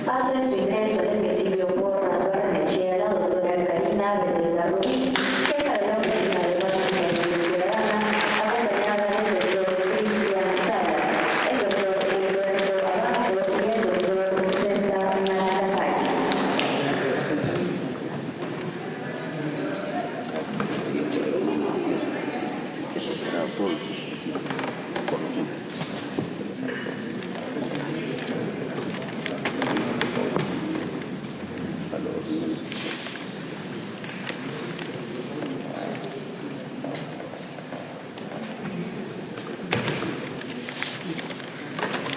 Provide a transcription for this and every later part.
Hace su ingreso al hemiciclo Porras Barrenechea la doctora Karina Benedetta Rubí, jefa de la Oficina de Participación Ciudadana, acompañada del doctor Cristian Salas, el doctor Eduardo Abajo y el doctor César Nagasaki.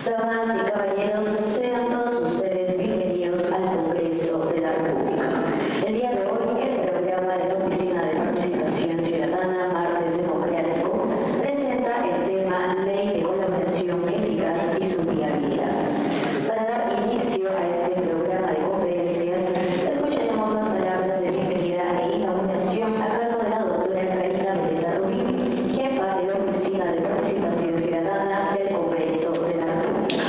Damas y caballeros, sean todos ustedes bienvenidos al Congreso de la República. El día de hoy, el programa de la Oficina de Participación Ciudadana Martes Democrático presenta el tema Ley de Colaboración Eficaz y su viabilidad. Para dar inicio a este programa de conferencias, escucharemos las palabras de bienvenida e inauguración a cargo de la doctora Karina Benedetta Rubí, jefa de la Oficina de Participación Ciudadana del Congreso de la República.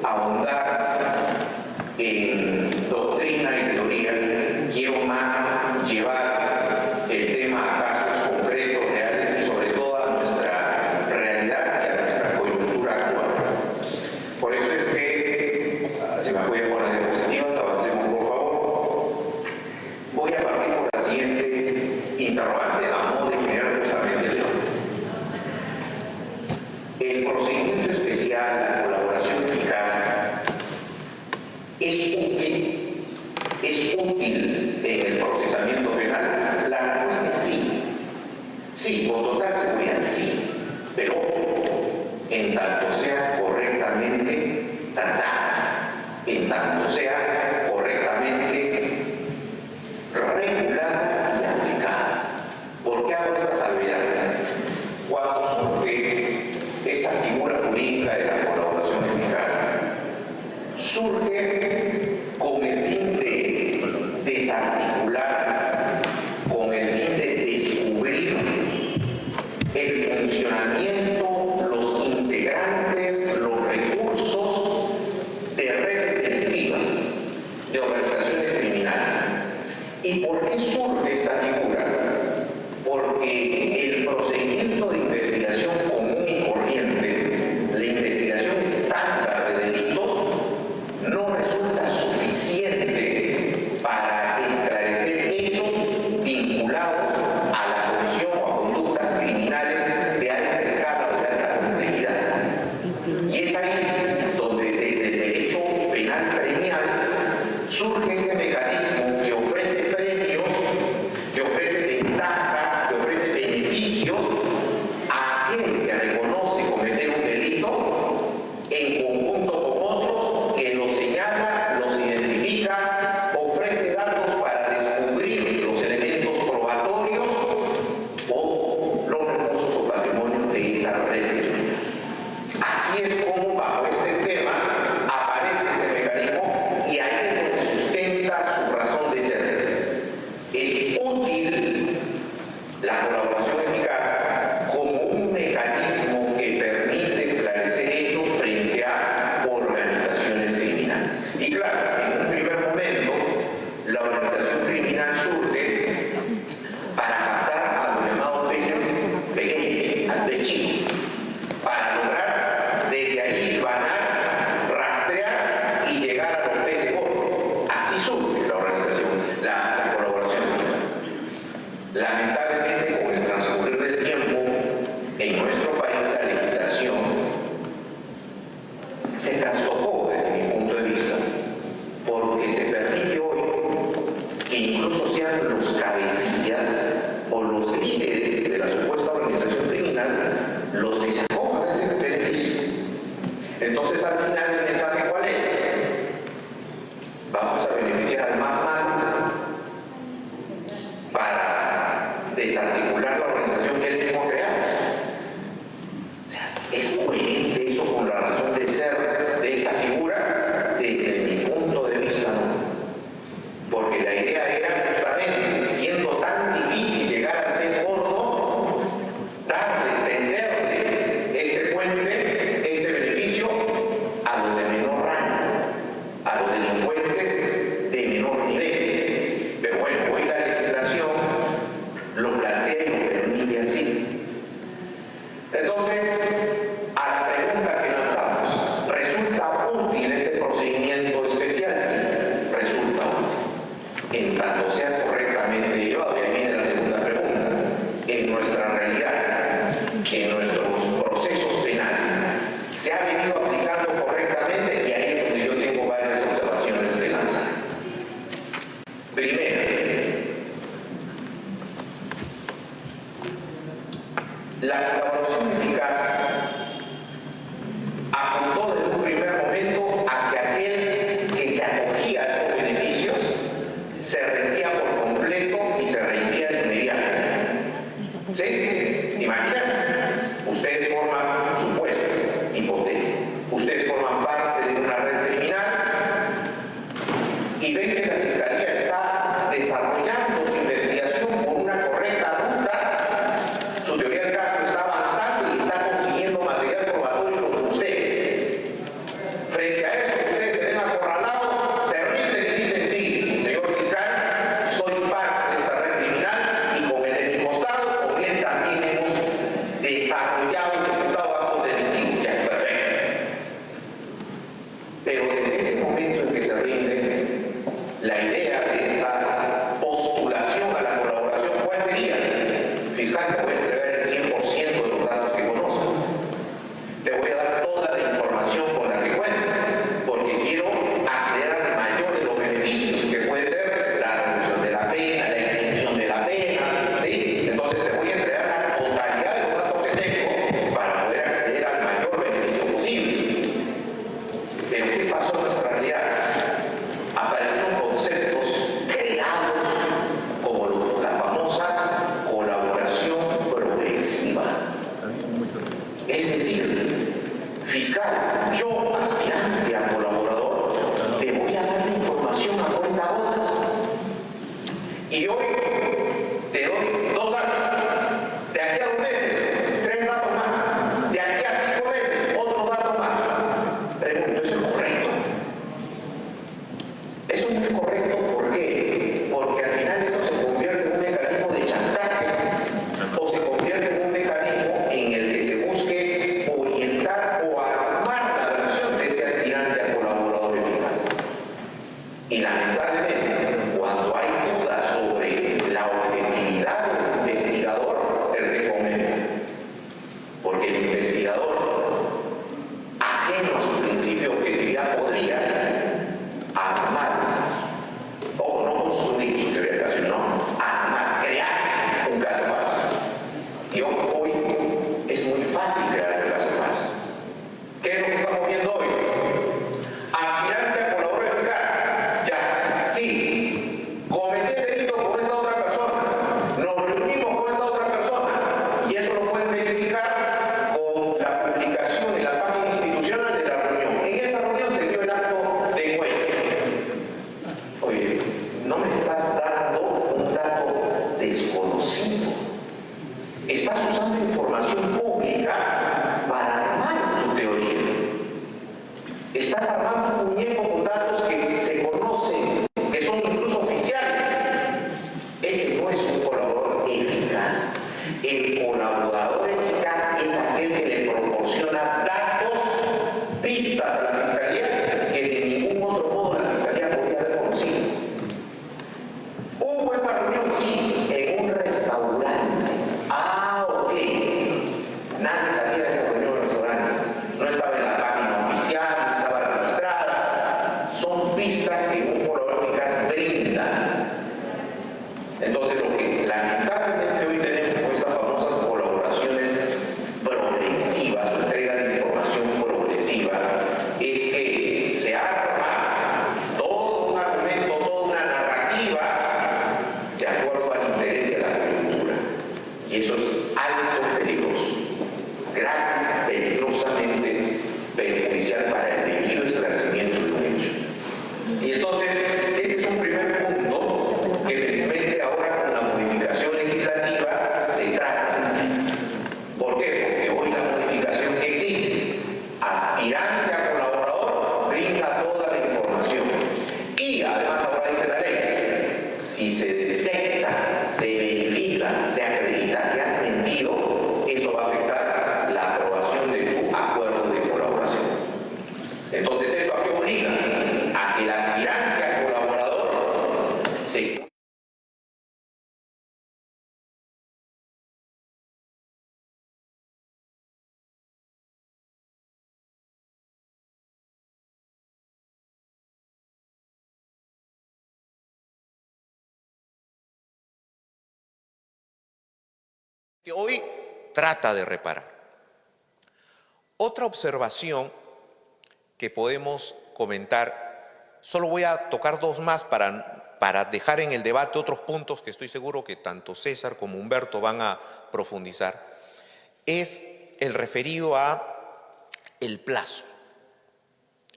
ahondar en doctrina y teoría, quiero más llevar el tema a casos concretos, reales y sobre todo a nuestra realidad y a nuestra coyuntura actual. Por eso es que, si me apoyan con las diapositivas, avancemos por favor. Voy a partir por la siguiente interrogante a modo de generar justamente el tema. El procedimiento especial, la colaboración eficaz, ¿es útil en el procesamiento penal? La respuesta es sí. Sí, con total seguridad, sí. Pero en tanto sea correctamente tratada, en tanto sea correctamente regulada y aplicada. ¿Por qué hago esta salvedad? Cuando surge esta figura jurídica de la colaboración eficaz, surge con el fin de desarticular, con el fin de descubrir el funcionamiento, los integrantes, los recursos de redes delictivas, de organizaciones criminales. ¿Y por qué surge esta figura? Porque el procedimiento de investigación común y corriente, la investigación estándar de delitos, no resulta suficiente para esclarecer hechos vinculados a la comisión o a conductas criminales de alta escala o de alta complejidad. Y es ahí donde desde el derecho penal premial surge este mecanismo que ofrece premios, que ofrece ventajas, que ofrece beneficios a aquel que reconoce cometer un delito en conjunto con otros, que lo señala, los identifica, ofrece datos para descubrir los elementos probatorios o los recursos o patrimonios de esa red. Así es como bajo este esquema aparece este mecanismo y ahí es donde sustenta su razón de ser. Es útil la colaboración eficaz como un mecanismo que permite esclarecer hechos frente a organizaciones criminales. Y claro, en un primer momento, la organización criminal surge para captar a los llamados peces pequeños, al pez chico, para lograr desde ahí hilvanar, rastrear y llegar a los peces gordos. Así surge la organización, la colaboración eficaz. Lamentablemente, con el transcurrir del tiempo, en nuestro país la legislación se trastocó desde mi punto de vista, porque se permite hoy que incluso sean los cabecillas o los líderes de la supuesta organización criminal los que se acojan a ese beneficio. Entonces, al final, el mensaje ¿cuál es? Vamos a beneficiar al más malo para desarticular la organización que él mismo ha creado. O sea, ¿es coherente eso con la razón de ser de esta figura? Desde mi punto de vista, no. Porque la idea era justamente, siendo tan difícil llegar al pez gordo, darle, tenderle este puente, este beneficio a los de menor rango, a los delincuentes de menor nivel. Frente a eso, ustedes se ven acorralados, se rinden y dicen: sí, señor fiscal, soy parte de esta red criminal y con el de mi costado, con él también hemos desarrollado y ejecutado actos delictivos. Ya, perfecto. Pero desde ese momento en que se rinden, la idea de esta postulación a la colaboración, ¿cuál sería? Fiscal, te voy a entregar el 100% de los datos que conozco. Te voy a dar toda la información con la que cuento, porque quiero acceder al mayor de los beneficios, que puede ser la reducción de la pena, la extinción de la pena, ¿sí? Entonces te voy a entregar la totalidad de los datos que tengo para poder acceder al mayor beneficio posible. Pero ¿qué pasó en nuestra realidad? Aparecieron conceptos creados como la famosa colaboración progresiva. Es decir, fiscal, yo, aspirante a colaborador, te voy a dar la información a cuentagotas. Y hoy te doy 2 datos. De aquí a 2 meses, 3 datos más. De aquí a 5 meses, otros datos más. Pregunto, ¿eso es correcto? Eso no es correcto, ¿por qué? Porque al final eso se convierte en un mecanismo de chantaje o se convierte en un mecanismo en el que se busque orientar o armar la versión de ese aspirante a colaborador eficaz. Y lamentablemente, cuando hay dudas sobre la objetividad del investigador, te recomiendo. Porque el investigador, ajeno a su principio de objetividad, podría armar, o no construir su teoría del caso, sino armar, crear un caso falso. Y hoy es muy fácil crear el caso falso. ¿Qué es lo que estamos viendo hoy? Aspirante a colaborador eficaz. Ya, sí, cometí el delito con esta otra persona, nos reunimos con esta otra persona, y eso lo pueden verificar con la publicación en la página institucional de la reunión. En esa reunión se dio el acto de encuentro. Oye, no me estás dando un dato desconocido. Estás usando información pública para armar tu teoría. Estás armando un muñeco con datos que se conocen, que son incluso oficiales. Ese no es un colaborador eficaz. El colaborador eficaz es aquel que le proporciona datos, pistas a la fiscalía que de ningún otro modo la fiscalía podría haber conocido. ¿Hubo esta reunión? Sí, en un restaurante. Ah, ok. Nadie sabía de esa reunión en el restaurante. No estaba en la página oficial, no estaba registrada. Son pistas que un colaborador eficaz brinda. Entonces, lo que lamentablemente hoy tenemos con estas famosas colaboraciones progresivas o entrega de información progresiva es que se arma todo un argumento, toda una narrativa de acuerdo al interés y a la coyuntura. Y eso es alto peligroso, grave, peligrosamente perjudicial para el debido esclarecimiento de un hecho. Y entonces, este es un primer punto que felizmente ahora con la modificación legislativa se trata. ¿Por qué? Porque hoy la modificación que existe, aspirante a colaborador, brinda toda la información. Y además ahora dice la ley, si se detecta, se verifica, se acredita que has mentido, eso va a afectar la aprobación de tu acuerdo de colaboración. Entonces, ¿esto a qué obliga? A que el aspirante a colaborador se... que hoy trata de reparar. Otra observación que podemos comentar, solo voy a tocar 2 más para dejar en el debate otros puntos que estoy seguro que tanto César como Humberto van a profundizar, es el referido a el plazo.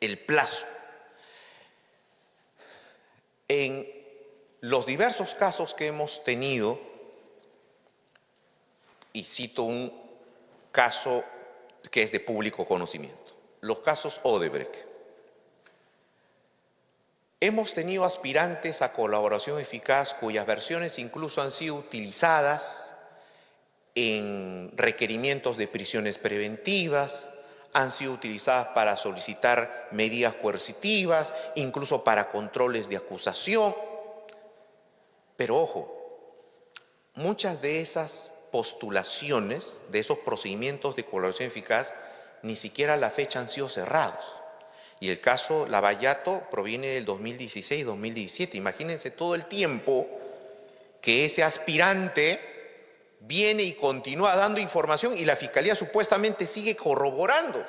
El plazo. En los diversos casos que hemos tenido, y cito un caso que es de público conocimiento, los casos Odebrecht. Hemos tenido aspirantes a colaboración eficaz cuyas versiones incluso han sido utilizadas en requerimientos de prisiones preventivas, han sido utilizadas para solicitar medidas coercitivas, incluso para controles de acusación. Pero ojo, muchas de esas postulaciones, de esos procedimientos de colaboración eficaz, ni siquiera a la fecha han sido cerrados. Y el caso Lavallato proviene del 2016-2017. Imagínense todo el tiempo que ese aspirante viene y continúa dando información y la Fiscalía supuestamente sigue corroborando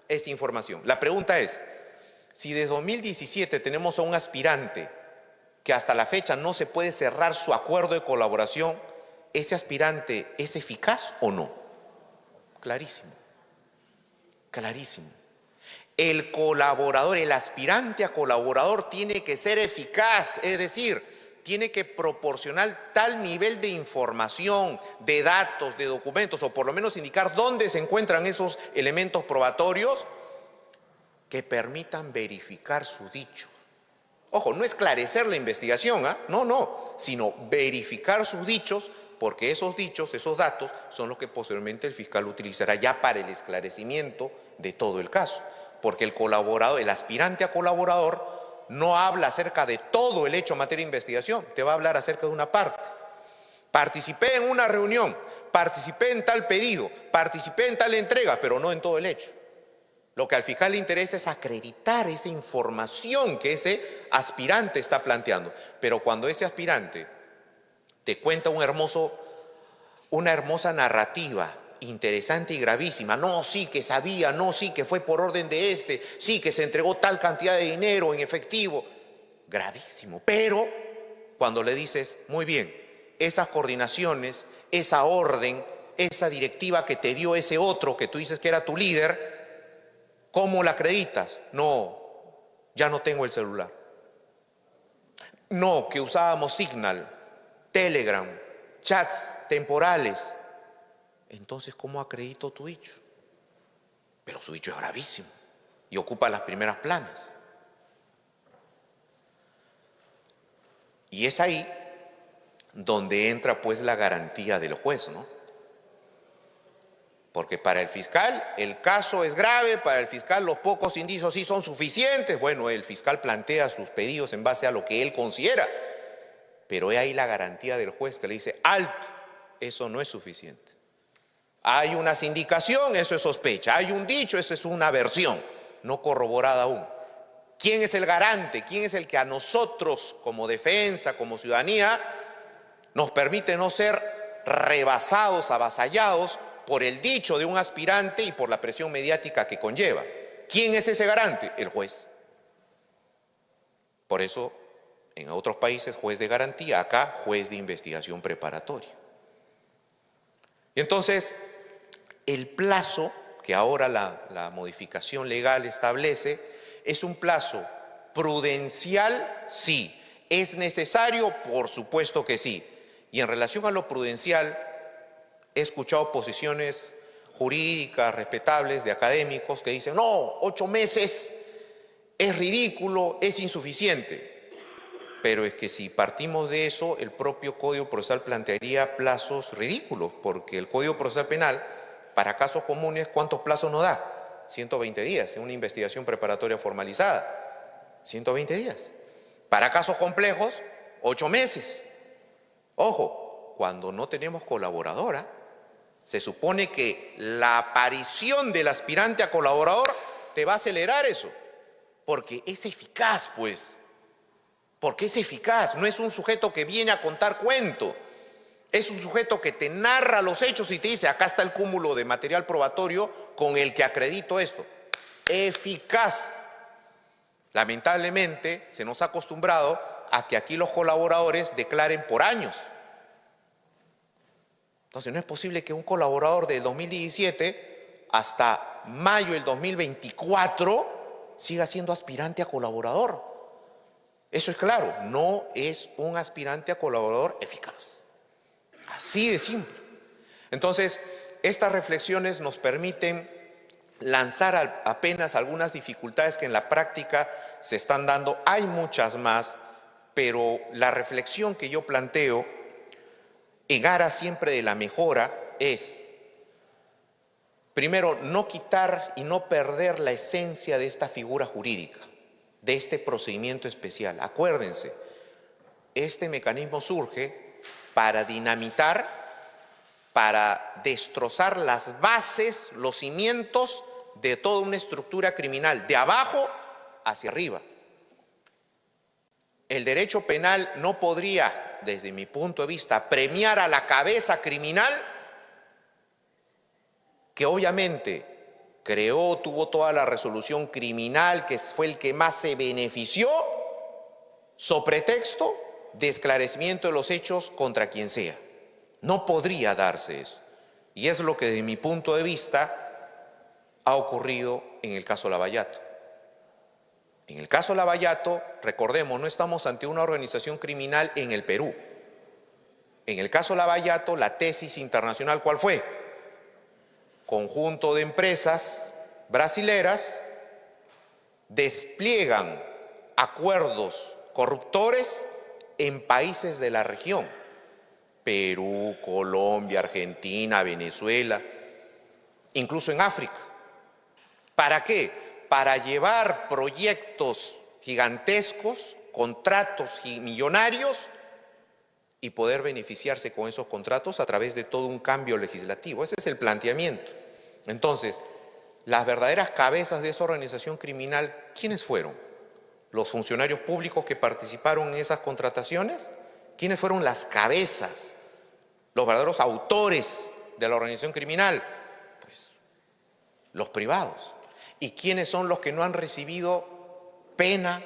esta información. La pregunta es, si desde 2017 tenemos a un aspirante que hasta la fecha no se puede cerrar su acuerdo de colaboración, ¿ese aspirante es eficaz o no? Clarísimo, clarísimo. El colaborador, el aspirante a colaborador tiene que ser eficaz, es decir, tiene que proporcionar tal nivel de información, de datos, de documentos, o por lo menos indicar dónde se encuentran esos elementos probatorios que permitan verificar su dicho. Ojo, no esclarecer la investigación, no, sino verificar sus dichos, porque esos dichos, esos datos, son los que posteriormente el fiscal utilizará ya para el esclarecimiento de todo el caso. Porque el colaborador, el aspirante a colaborador, no habla acerca de todo el hecho en materia de investigación, te va a hablar acerca de una parte. Participé en una reunión, participé en tal pedido, participé en tal entrega, pero no en todo el hecho. Lo que al fiscal le interesa es acreditar esa información que ese aspirante está planteando. Pero cuando ese aspirante te cuenta una hermosa narrativa, interesante y gravísima, no, sí que sabía, no, sí que fue por orden de sí que se entregó tal cantidad de dinero en efectivo, gravísimo. Pero cuando le dices, muy bien, esas coordinaciones, esa orden, esa directiva que te dio ese otro que tú dices que era tu líder, ¿cómo la acreditas? No, ya no tengo el celular. No, que usábamos Signal, Telegram, chats temporales. Entonces, ¿cómo acredito tu dicho? Pero su dicho es gravísimo y ocupa las primeras planas. Y es ahí donde entra pues la garantía del juez, ¿no? Porque para el fiscal el caso es grave, para el fiscal los pocos indicios sí son suficientes. Bueno, el fiscal plantea sus pedidos en base a lo que él considera. Pero es ahí la garantía del juez que le dice, alto, eso no es suficiente. Hay una sindicación, eso es sospecha. Hay un dicho, eso es una versión, no corroborada aún. ¿Quién es el garante? ¿Quién es el que a nosotros, como defensa, como ciudadanía, nos permite no ser rebasados, avasallados por el dicho de un aspirante y por la presión mediática que conlleva? ¿Quién es ese garante? El juez. Por eso, en otros países, juez de garantía, acá, juez de investigación preparatoria. Y entonces, el plazo que ahora la modificación legal establece es un plazo prudencial, sí. ¿Es necesario? Por supuesto que sí. Y en relación a lo prudencial, he escuchado posiciones jurídicas respetables de académicos que dicen, no, 8 meses es ridículo, es insuficiente. Pero es que si partimos de eso, el propio Código Procesal plantearía plazos ridículos, porque el Código Procesal Penal, para casos comunes, ¿cuántos plazos nos da? 120 días en una investigación preparatoria formalizada. 120 días. Para casos complejos, 8 meses. Ojo, cuando no tenemos colaboradora, se supone que la aparición del aspirante a colaborador te va a acelerar eso, porque es eficaz, pues. Porque es eficaz, no es un sujeto que viene a contar cuento. Es un sujeto que te narra los hechos y te dice, acá está el cúmulo de material probatorio con el que acredito esto. Eficaz. Lamentablemente, se nos ha acostumbrado a que aquí los colaboradores declaren por años. Entonces, no es posible que un colaborador del 2017 hasta mayo del 2024 siga siendo aspirante a colaborador. Eso es claro, no es un aspirante a colaborador eficaz. Así de simple. Entonces, estas reflexiones nos permiten lanzar apenas algunas dificultades que en la práctica se están dando. Hay muchas más, pero la reflexión que yo planteo en aras siempre de la mejora es, primero, no quitar y no perder la esencia de esta figura jurídica, de este procedimiento especial. Acuérdense, este mecanismo surge para dinamitar, para destrozar las bases, los cimientos de toda una estructura criminal, de abajo hacia arriba. El derecho penal no podría, desde mi punto de vista, premiar a la cabeza criminal que obviamente tuvo toda la resolución criminal, que fue el que más se benefició, sobre pretexto de esclarecimiento de los hechos contra quien sea. No podría darse eso. Y es lo que desde mi punto de vista ha ocurrido en el caso Lavallato. En el caso Lavallato, recordemos, no estamos ante una organización criminal en el Perú. En el caso Lavallato, la tesis internacional, ¿cuál fue? Conjunto de empresas brasileras despliegan acuerdos corruptores en países de la región. Perú, Colombia, Argentina, Venezuela, incluso en África. ¿Para qué? Para llevar proyectos gigantescos, contratos millonarios y poder beneficiarse con esos contratos a través de todo un cambio legislativo. Ese es el planteamiento. Entonces, las verdaderas cabezas de esa organización criminal, ¿quiénes fueron? ¿Los funcionarios públicos que participaron en esas contrataciones? ¿Quiénes fueron las cabezas, los verdaderos autores de la organización criminal? Pues los privados. ¿Y quiénes son los que no han recibido pena,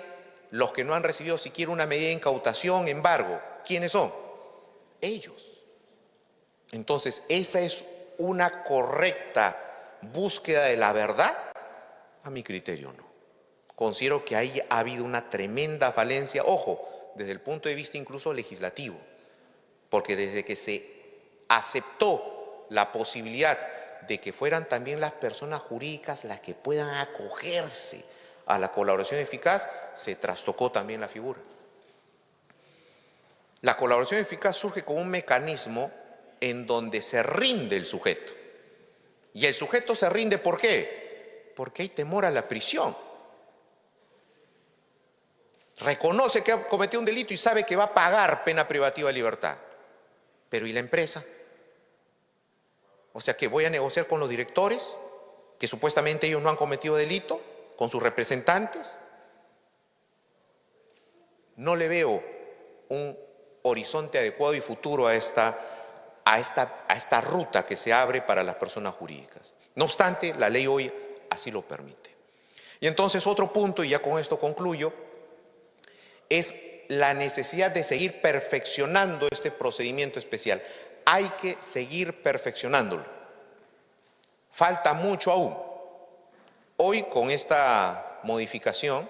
los que no han recibido siquiera una medida de incautación, embargo? ¿Quiénes son? Ellos. Entonces, esa es una correcta búsqueda de la verdad. A mi criterio no. Considero que ahí ha habido una tremenda falencia, ojo, desde el punto de vista incluso legislativo, porque desde que se aceptó la posibilidad de que fueran también las personas jurídicas las que puedan acogerse a la colaboración eficaz, se trastocó también la figura. La colaboración eficaz surge como un mecanismo en donde se rinde el sujeto. Y el sujeto se rinde, ¿por qué? Porque hay temor a la prisión. Reconoce que ha cometido un delito y sabe que va a pagar pena privativa de libertad. Pero ¿y la empresa? O sea, que voy a negociar con los directores, que supuestamente ellos no han cometido delito, con sus representantes. No le veo un horizonte adecuado y futuro a esta ruta que se abre para las personas jurídicas. No obstante, la ley hoy así lo permite. Y entonces otro punto, y ya con esto concluyo, es la necesidad de seguir perfeccionando este procedimiento especial. Hay que seguir perfeccionándolo. Falta mucho aún. Hoy, con esta modificación,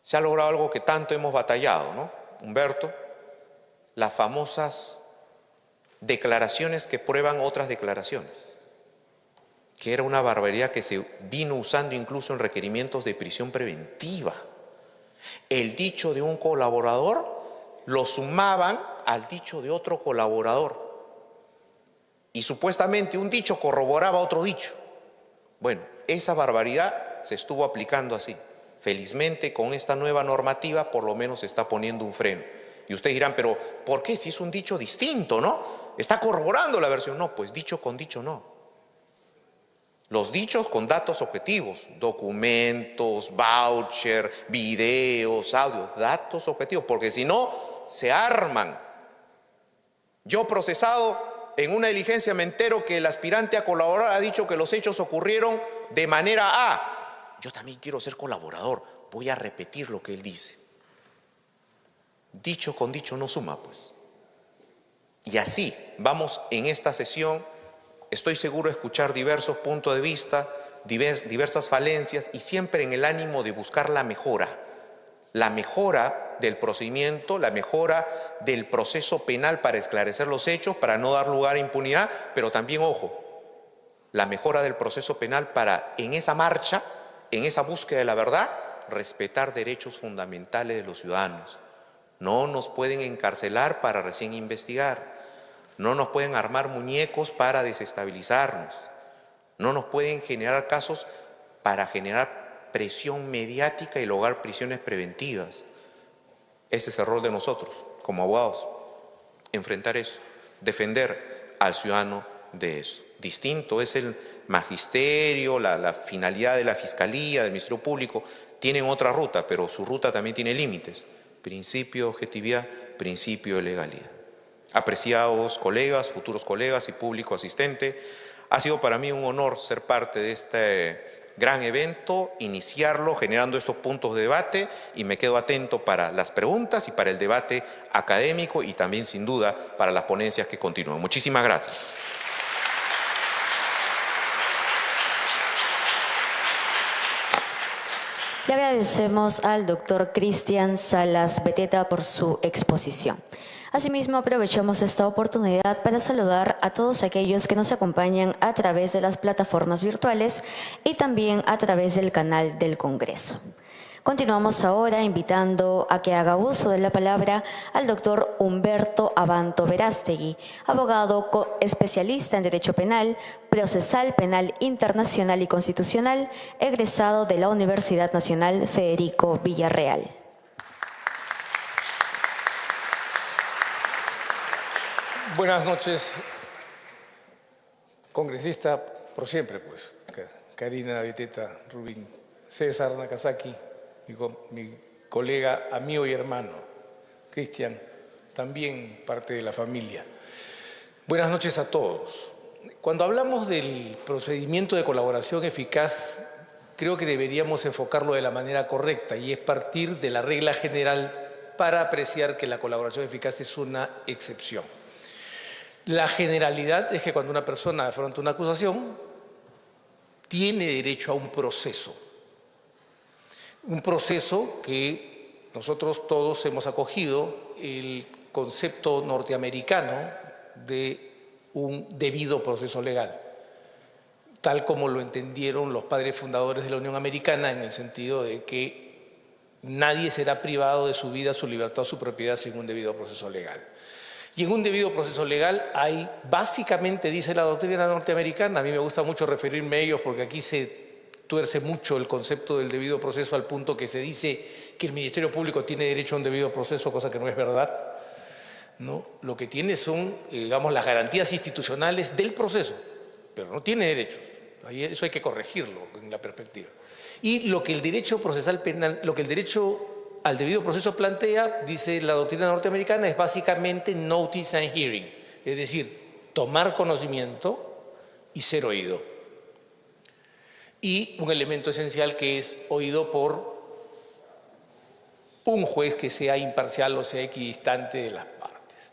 se ha logrado algo que tanto hemos batallado, ¿no, Humberto? Las famosas declaraciones que prueban otras declaraciones, que era una barbaridad que se vino usando incluso en requerimientos de prisión preventiva. El dicho de un colaborador lo sumaban al dicho de otro colaborador y supuestamente un dicho corroboraba otro dicho. Bueno, esa barbaridad se estuvo aplicando así. Felizmente, con esta nueva normativa por lo menos se está poniendo un freno. Y ustedes dirán, pero ¿por qué? Si es un dicho distinto, ¿no? Está corroborando la versión. No, pues dicho con dicho no. Los dichos con datos objetivos, documentos, voucher, videos, audios, datos objetivos, porque si no, se arman. Yo procesado en una diligencia me entero que el aspirante a colaborar ha dicho que los hechos ocurrieron de manera A. Yo también quiero ser colaborador, voy a repetir lo que él dice. Dicho con dicho no suma, pues. Y así vamos en esta sesión. Estoy seguro de escuchar diversos puntos de vista, diversas falencias y siempre en el ánimo de buscar la mejora del procedimiento, la mejora del proceso penal para esclarecer los hechos, para no dar lugar a impunidad, pero también, ojo, la mejora del proceso penal para, en esa marcha, en esa búsqueda de la verdad, respetar derechos fundamentales de los ciudadanos. No nos pueden encarcelar para recién investigar. No nos pueden armar muñecos para desestabilizarnos. No nos pueden generar casos para generar presión mediática y lograr prisiones preventivas. Ese es el rol de nosotros, como abogados, enfrentar eso, defender al ciudadano de eso. Distinto es el magisterio, la finalidad de la Fiscalía, del Ministerio Público, tienen otra ruta, pero su ruta también tiene límites. Principio de objetividad, principio de legalidad. Apreciados colegas, futuros colegas y público asistente, ha sido para mí un honor ser parte de este gran evento, iniciarlo generando estos puntos de debate, y me quedo atento para las preguntas y para el debate académico y también sin duda para las ponencias que continúan. Muchísimas gracias. Le agradecemos al doctor Cristian Salas Beteta por su exposición. Asimismo, aprovechamos esta oportunidad para saludar a todos aquellos que nos acompañan a través de las plataformas virtuales y también a través del canal del Congreso. Continuamos ahora invitando a que haga uso de la palabra al doctor Humberto Abanto Verástegui, abogado especialista en Derecho Penal, Procesal Penal Internacional y Constitucional, egresado de la Universidad Nacional Federico Villarreal. Buenas noches, congresista por siempre, pues, Karina Beteta Rubín, César Nakazaki, mi colega, amigo y hermano, Cristian, también parte de la familia. Buenas noches a todos. Cuando hablamos del procedimiento de colaboración eficaz, creo que deberíamos enfocarlo de la manera correcta, y es partir de la regla general para apreciar que la colaboración eficaz es una excepción. La generalidad es que cuando una persona afronta una acusación, tiene derecho a un proceso que nosotros todos hemos acogido, el concepto norteamericano de un debido proceso legal, tal como lo entendieron los padres fundadores de la Unión Americana, en el sentido de que nadie será privado de su vida, su libertad o su propiedad sin un debido proceso legal. Y en un debido proceso legal hay, básicamente, dice la doctrina norteamericana, a mí me gusta mucho referirme a ellos porque aquí se tuerce mucho el concepto del debido proceso al punto que se dice que el Ministerio Público tiene derecho a un debido proceso, cosa que no es verdad, ¿no? Lo que tiene son, digamos, las garantías institucionales del proceso, pero no tiene derechos. Eso hay que corregirlo en la perspectiva. Y lo que el derecho procesal penal, lo que el derecho al debido proceso plantea, dice la doctrina norteamericana, es básicamente notice and hearing, es decir, tomar conocimiento y ser oído. Y un elemento esencial que es oído por un juez que sea imparcial o sea equidistante de las partes.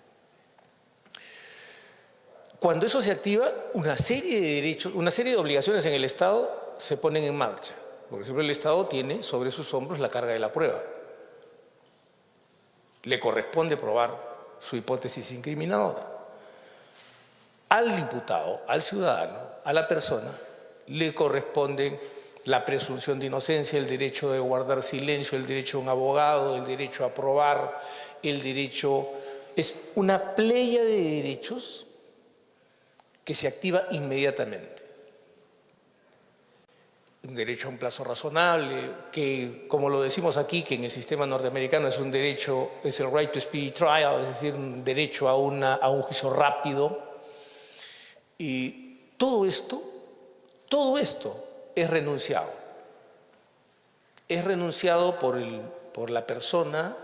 Cuando eso se activa, una serie de derechos, una serie de obligaciones en el Estado se ponen en marcha. Por ejemplo, el Estado tiene sobre sus hombros la carga de la prueba. Le corresponde probar su hipótesis incriminadora. Al imputado, al ciudadano, a la persona, le corresponden la presunción de inocencia, el derecho de guardar silencio, el derecho a un abogado, el derecho a probar, el derecho... Es una playa de derechos que se activa inmediatamente. Un derecho a un plazo razonable, que, como lo decimos aquí, que en el sistema norteamericano es un derecho, es el right to speedy trial, es decir, un derecho a un juicio rápido. Y todo esto es renunciado. Es renunciado por la persona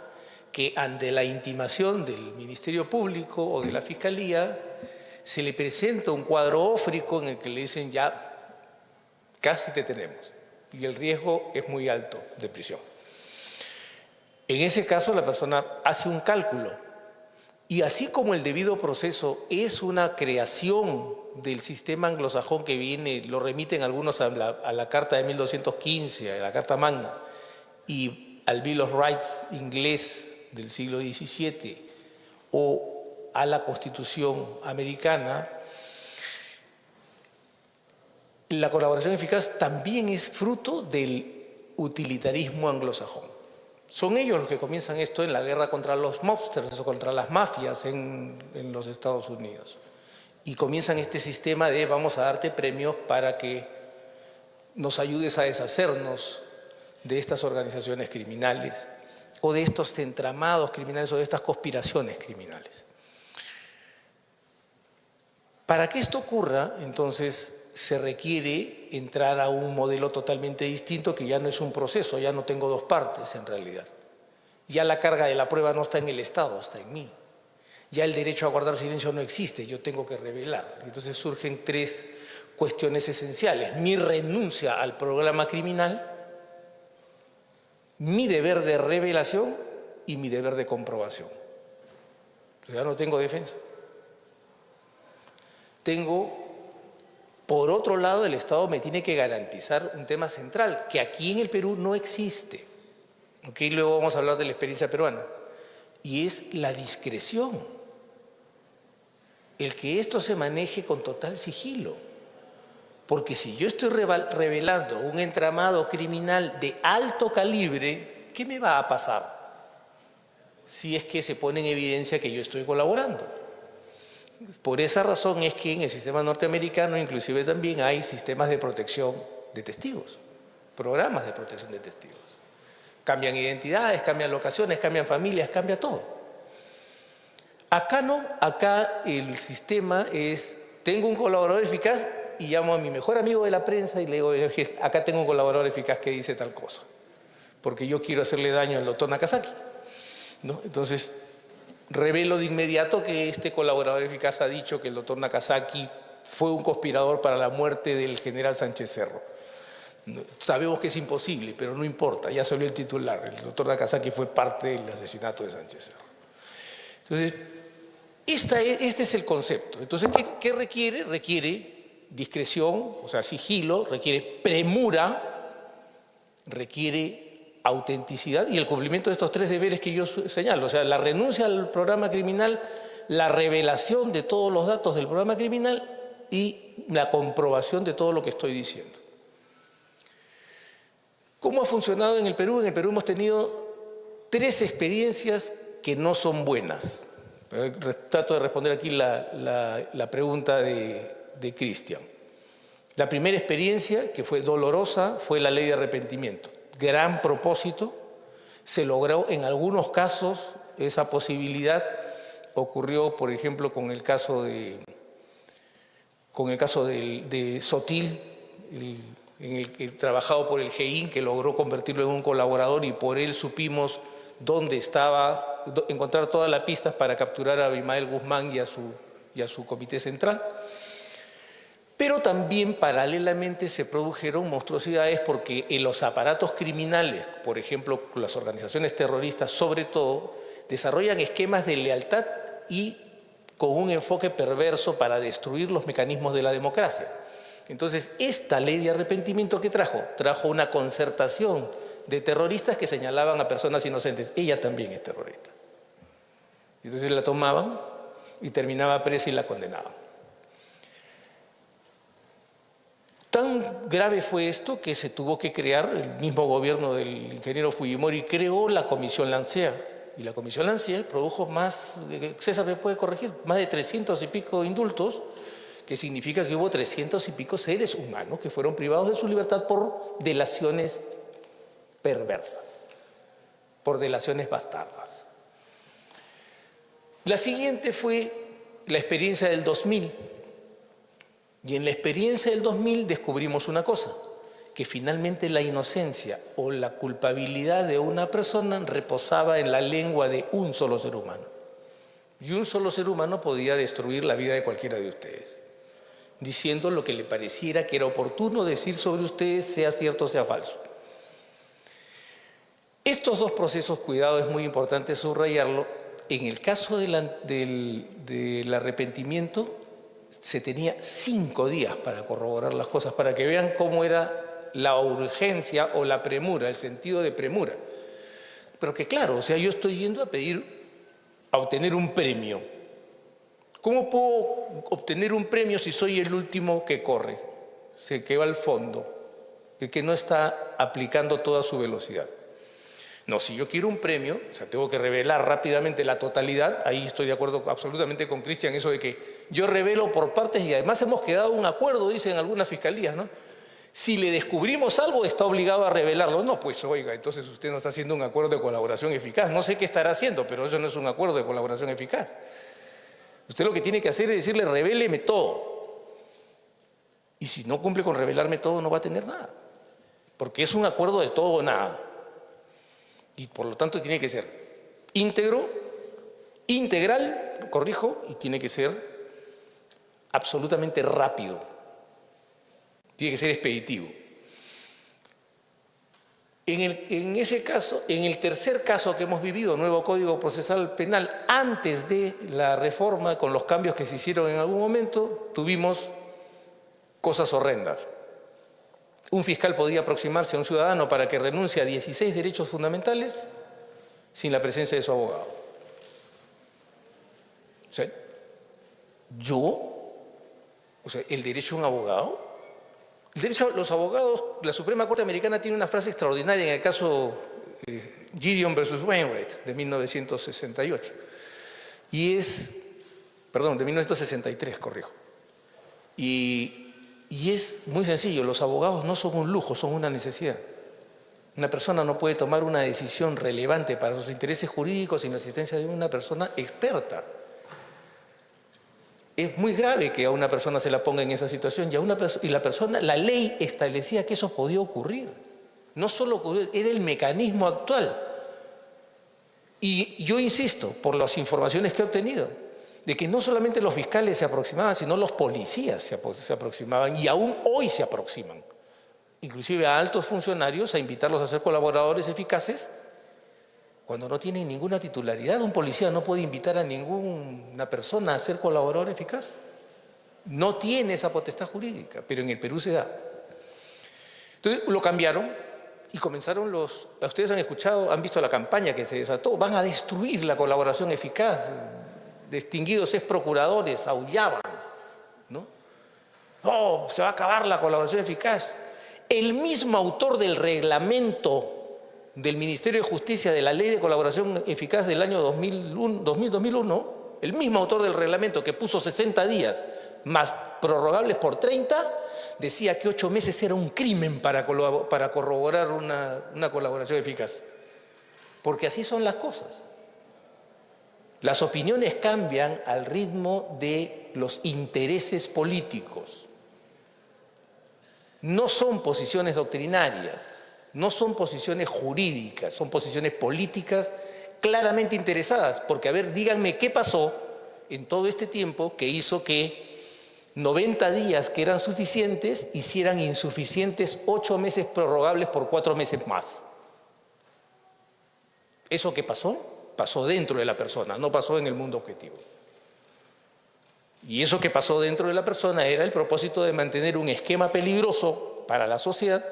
que, ante la intimación del Ministerio Público o de la Fiscalía, se le presenta un cuadro ófrico en el que le dicen ya, casi te tenemos, y el riesgo es muy alto de prisión. En ese caso, la persona hace un cálculo, y así como el debido proceso es una creación del sistema anglosajón que viene, lo remiten algunos a la Carta de 1215, a la Carta Magna, y al Bill of Rights inglés del siglo XVII, o a la Constitución americana, La colaboración eficaz también es fruto del utilitarismo anglosajón. Son ellos los que comienzan esto en la guerra contra los mobsters o contra las mafias en los Estados Unidos. Y comienzan este sistema de vamos a darte premios para que nos ayudes a deshacernos de estas organizaciones criminales o de estos entramados criminales o de estas conspiraciones criminales. Para que esto ocurra, entonces, se requiere entrar a un modelo totalmente distinto que ya no es un proceso, ya no tengo dos partes en realidad. Ya la carga de la prueba no está en el Estado, está en mí. Ya el derecho a guardar silencio no existe, yo tengo que revelar. Entonces surgen tres cuestiones esenciales. Mi renuncia al programa criminal, mi deber de revelación y mi deber de comprobación. Ya no tengo defensa. Por otro lado, el Estado me tiene que garantizar un tema central, que aquí en el Perú no existe. ¿Okay? Luego vamos a hablar de la experiencia peruana. Y es la discreción. El que esto se maneje con total sigilo. Porque si yo estoy revelando un entramado criminal de alto calibre, ¿qué me va a pasar? Si es que se pone en evidencia que yo estoy colaborando. Por esa razón es que en el sistema norteamericano inclusive también hay sistemas de protección de testigos, programas de protección de testigos. Cambian identidades, cambian locaciones, cambian familias, cambia todo. Acá no, acá el sistema es, tengo un colaborador eficaz y llamo a mi mejor amigo de la prensa y le digo, acá tengo un colaborador eficaz que dice tal cosa, porque yo quiero hacerle daño al doctor Nakazaki, ¿no? Entonces, revelo de inmediato que este colaborador eficaz ha dicho que el doctor Nakazaki fue un conspirador para la muerte del general Sánchez Cerro. Sabemos que es imposible, pero no importa, ya salió el titular. El doctor Nakazaki fue parte del asesinato de Sánchez Cerro. Entonces, este es el concepto. Entonces, ¿qué requiere? Requiere discreción, o sea, sigilo, requiere premura, requiere autenticidad y el cumplimiento de estos tres deberes que yo señalo, o sea, la renuncia al programa criminal, la revelación de todos los datos del programa criminal y la comprobación de todo lo que estoy diciendo. ¿Cómo ha funcionado en el Perú? En el Perú hemos tenido tres experiencias que no son buenas. Trato de responder aquí la pregunta de Cristian. La primera experiencia, que fue dolorosa, fue la ley de arrepentimiento. Gran propósito, se logró en algunos casos esa posibilidad, ocurrió por ejemplo con el caso de Sotil, en el trabajado por el GEIN, que logró convertirlo en un colaborador y por él supimos dónde estaba, encontrar todas las pistas para capturar a Abimael Guzmán y a su comité central. Pero también paralelamente se produjeron monstruosidades porque en los aparatos criminales, por ejemplo, las organizaciones terroristas sobre todo, desarrollan esquemas de lealtad y con un enfoque perverso para destruir los mecanismos de la democracia. Entonces, esta ley de arrepentimiento ¿qué trajo? Trajo una concertación de terroristas que señalaban a personas inocentes. Ella también es terrorista. Entonces la tomaban y terminaba presa y la condenaban. Tan grave fue esto que se tuvo que crear, el mismo gobierno del ingeniero Fujimori creó la Comisión Lancea. Y la Comisión Lancea produjo más, César me puede corregir, más de 300 y pico indultos, que significa que hubo 300 y pico seres humanos que fueron privados de su libertad por delaciones perversas, por delaciones bastardas. La siguiente fue la experiencia del 2000. Y en la experiencia del 2000 descubrimos una cosa, que finalmente la inocencia o la culpabilidad de una persona reposaba en la lengua de un solo ser humano. Y un solo ser humano podía destruir la vida de cualquiera de ustedes, diciendo lo que le pareciera que era oportuno decir sobre ustedes, sea cierto o sea falso. Estos dos procesos, cuidado, es muy importante subrayarlo. En el caso del arrepentimiento, se tenía 5 días para corroborar las cosas, para que vean cómo era la urgencia o la premura, el sentido de premura. Pero que claro, o sea, yo estoy yendo a obtener un premio. ¿Cómo puedo obtener un premio si soy el último que corre? se quedó al fondo, el que no está aplicando toda su velocidad. No, si yo quiero un premio, o sea, tengo que revelar rápidamente la totalidad. Ahí estoy de acuerdo absolutamente con Cristian, eso de que yo revelo por partes y además hemos quedado un acuerdo, dicen algunas fiscalías, ¿no? Si le descubrimos algo, está obligado a revelarlo. No, pues oiga, entonces usted no está haciendo un acuerdo de colaboración eficaz. No sé qué estará haciendo, pero eso no es un acuerdo de colaboración eficaz. Usted lo que tiene que hacer es decirle, revéleme todo. Y si no cumple con revelarme todo, no va a tener nada. Porque es un acuerdo de todo o nada. Y por lo tanto tiene que ser íntegro, integral, corrijo, y tiene que ser absolutamente rápido. Tiene que ser expeditivo. En ese caso, en el tercer caso que hemos vivido, nuevo Código Procesal Penal, antes de la reforma, con los cambios que se hicieron en algún momento, tuvimos cosas horrendas. Un fiscal podía aproximarse a un ciudadano para que renuncie a 16 derechos fundamentales sin la presencia de su abogado. O sea, el derecho a un abogado, el derecho a los abogados, la Suprema Corte Americana tiene una frase extraordinaria en el caso Gideon versus Wainwright de 1968. Y es, perdón, de 1963, corrijo. Y es muy sencillo, los abogados no son un lujo, son una necesidad. Una persona no puede tomar una decisión relevante para sus intereses jurídicos sin la asistencia de una persona experta. Es muy grave que a una persona se la ponga en esa situación la ley establecía que eso podía ocurrir. No solo ocurrió, era el mecanismo actual. Y yo insisto, por las informaciones que he obtenido, de que no solamente los fiscales se aproximaban, sino los policías se aproximaban y aún hoy se aproximan, inclusive a altos funcionarios, a invitarlos a ser colaboradores eficaces cuando no tienen ninguna titularidad. Un policía no puede invitar a ninguna persona a ser colaborador eficaz. No tiene esa potestad jurídica, pero en el Perú se da. Entonces lo cambiaron y comenzaron ustedes han escuchado, han visto la campaña que se desató, van a destruir la colaboración eficaz. Distinguidos ex procuradores aullaban, ¿no? Oh, se va a acabar la colaboración eficaz. El mismo autor del reglamento del Ministerio de Justicia de la Ley de Colaboración Eficaz del año 2001, el mismo autor del reglamento que puso 60 días más prorrogables por 30, decía que 8 meses era un crimen para corroborar una colaboración eficaz. Porque así son las cosas. Las opiniones cambian al ritmo de los intereses políticos. No son posiciones doctrinarias, no son posiciones jurídicas, son posiciones políticas claramente interesadas. Porque, a ver, díganme qué pasó en todo este tiempo que hizo que 90 días que eran suficientes hicieran insuficientes 8 meses prorrogables por 4 meses más. ¿Eso qué pasó? Pasó dentro de la persona, no pasó en el mundo objetivo. Y eso que pasó dentro de la persona era el propósito de mantener un esquema peligroso para la sociedad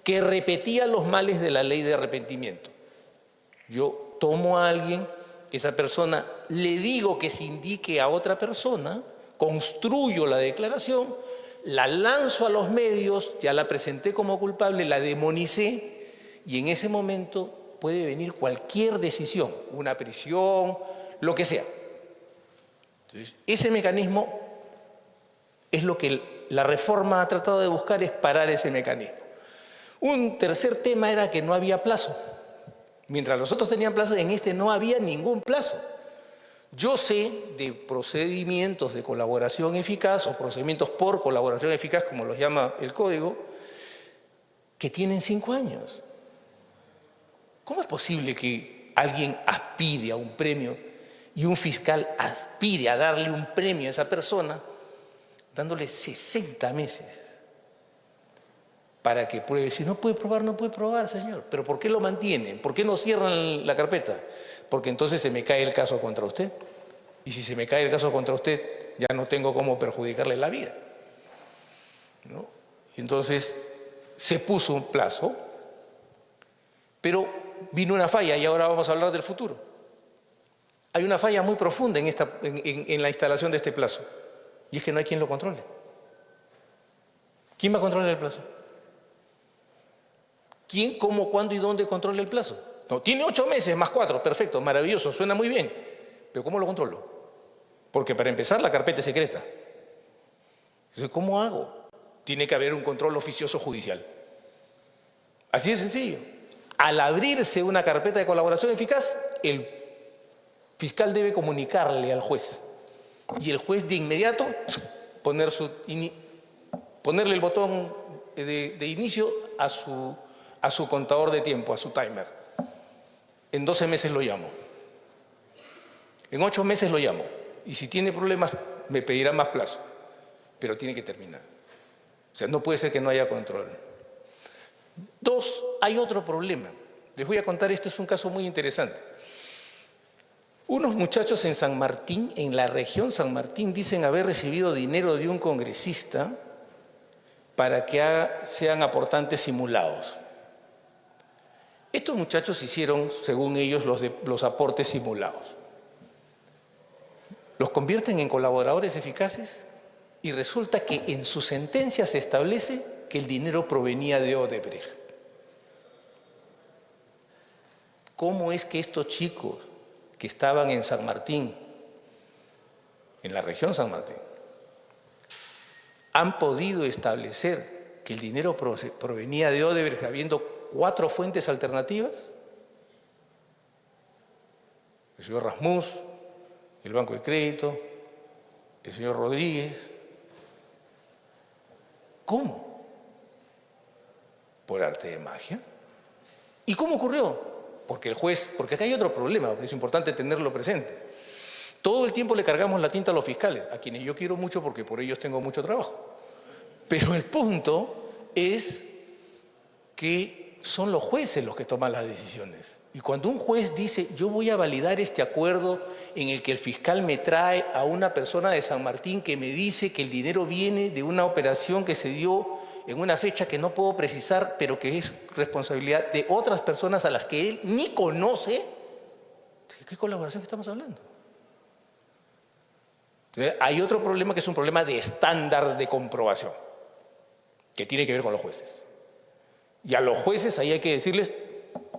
que repetía los males de la ley de arrepentimiento. Yo tomo a alguien, esa persona, le digo que se indique a otra persona, construyo la declaración, la lanzo a los medios, ya la presenté como culpable, la demonicé y en ese momento puede venir cualquier decisión, una prisión, lo que sea. Entonces, ese mecanismo es lo que la reforma ha tratado de buscar, es parar ese mecanismo. Un tercer tema era que no había plazo. Mientras los otros tenían plazo, en este no había ningún plazo. Yo sé de procedimientos de colaboración eficaz o procedimientos por colaboración eficaz, como los llama el código, que tienen 5 años. ¿Cómo es posible que alguien aspire a un premio y un fiscal aspire a darle un premio a esa persona dándole 60 meses para que pruebe? Si no puede probar, no puede probar, señor. ¿Pero por qué lo mantienen? ¿Por qué no cierran la carpeta? Porque entonces se me cae el caso contra usted. Y si se me cae el caso contra usted, ya no tengo cómo perjudicarle la vida, ¿no? Entonces se puso un plazo, pero vino una falla y ahora vamos a hablar del futuro. Hay una falla muy profunda en la instalación de este plazo y es que no hay quien lo controle. ¿Quién va a controlar el plazo? ¿Quién, cómo, cuándo y dónde controla el plazo? No, tiene 8 meses más 4, perfecto, maravilloso, suena muy bien. Pero ¿cómo lo controlo? Porque para empezar la carpeta es secreta. Entonces, ¿cómo hago? Tiene que haber un control oficioso judicial. Así de sencillo. Al abrirse una carpeta de colaboración eficaz, el fiscal debe comunicarle al juez. Y el juez de inmediato ponerle el botón de inicio a su contador de tiempo, a su timer. En 12 meses lo llamo. En 8 meses lo llamo. Y si tiene problemas, me pedirá más plazo. Pero tiene que terminar. O sea, no puede ser que no haya control. 2, hay otro problema. Les voy a contar, esto es un caso muy interesante. Unos muchachos en San Martín, en la región San Martín, dicen haber recibido dinero de un congresista para que sean aportantes simulados. Estos muchachos hicieron, según ellos, los aportes simulados. Los convierten en colaboradores eficaces y resulta que en su sentencia se establece que el dinero provenía de Odebrecht. ¿Cómo es que estos chicos que estaban en San Martín, en la región San Martín, han podido establecer que el dinero provenía de Odebrecht habiendo 4 fuentes alternativas? El señor Rasmus, el Banco de Crédito, el señor Rodríguez. ¿Cómo? ¿Por arte de magia? ¿Y cómo ocurrió? Porque acá hay otro problema, es importante tenerlo presente. Todo el tiempo le cargamos la tinta a los fiscales, a quienes yo quiero mucho porque por ellos tengo mucho trabajo. Pero el punto es que son los jueces los que toman las decisiones. Y cuando un juez dice, yo voy a validar este acuerdo en el que el fiscal me trae a una persona de San Martín que me dice que el dinero viene de una operación que se dio en una fecha que no puedo precisar, pero que es responsabilidad de otras personas a las que él ni conoce, ¿de qué colaboración estamos hablando? Entonces, hay otro problema que es un problema de estándar de comprobación, que tiene que ver con los jueces. Y a los jueces ahí hay que decirles,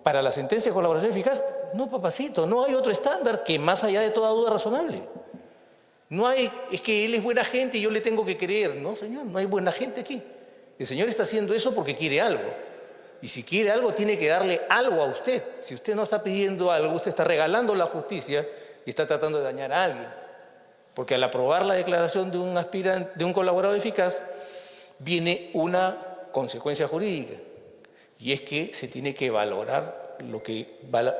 para la sentencia de colaboración eficaz, no, papacito, no hay otro estándar que más allá de toda duda razonable. No hay, es que él es buena gente y yo le tengo que creer. No, señor, no hay buena gente aquí. El señor está haciendo eso porque quiere algo. Y si quiere algo, tiene que darle algo a usted. Si usted no está pidiendo algo, usted está regalando la justicia y está tratando de dañar a alguien. Porque al aprobar la declaración de un colaborador eficaz, viene una consecuencia jurídica. Y es que se tiene que valorar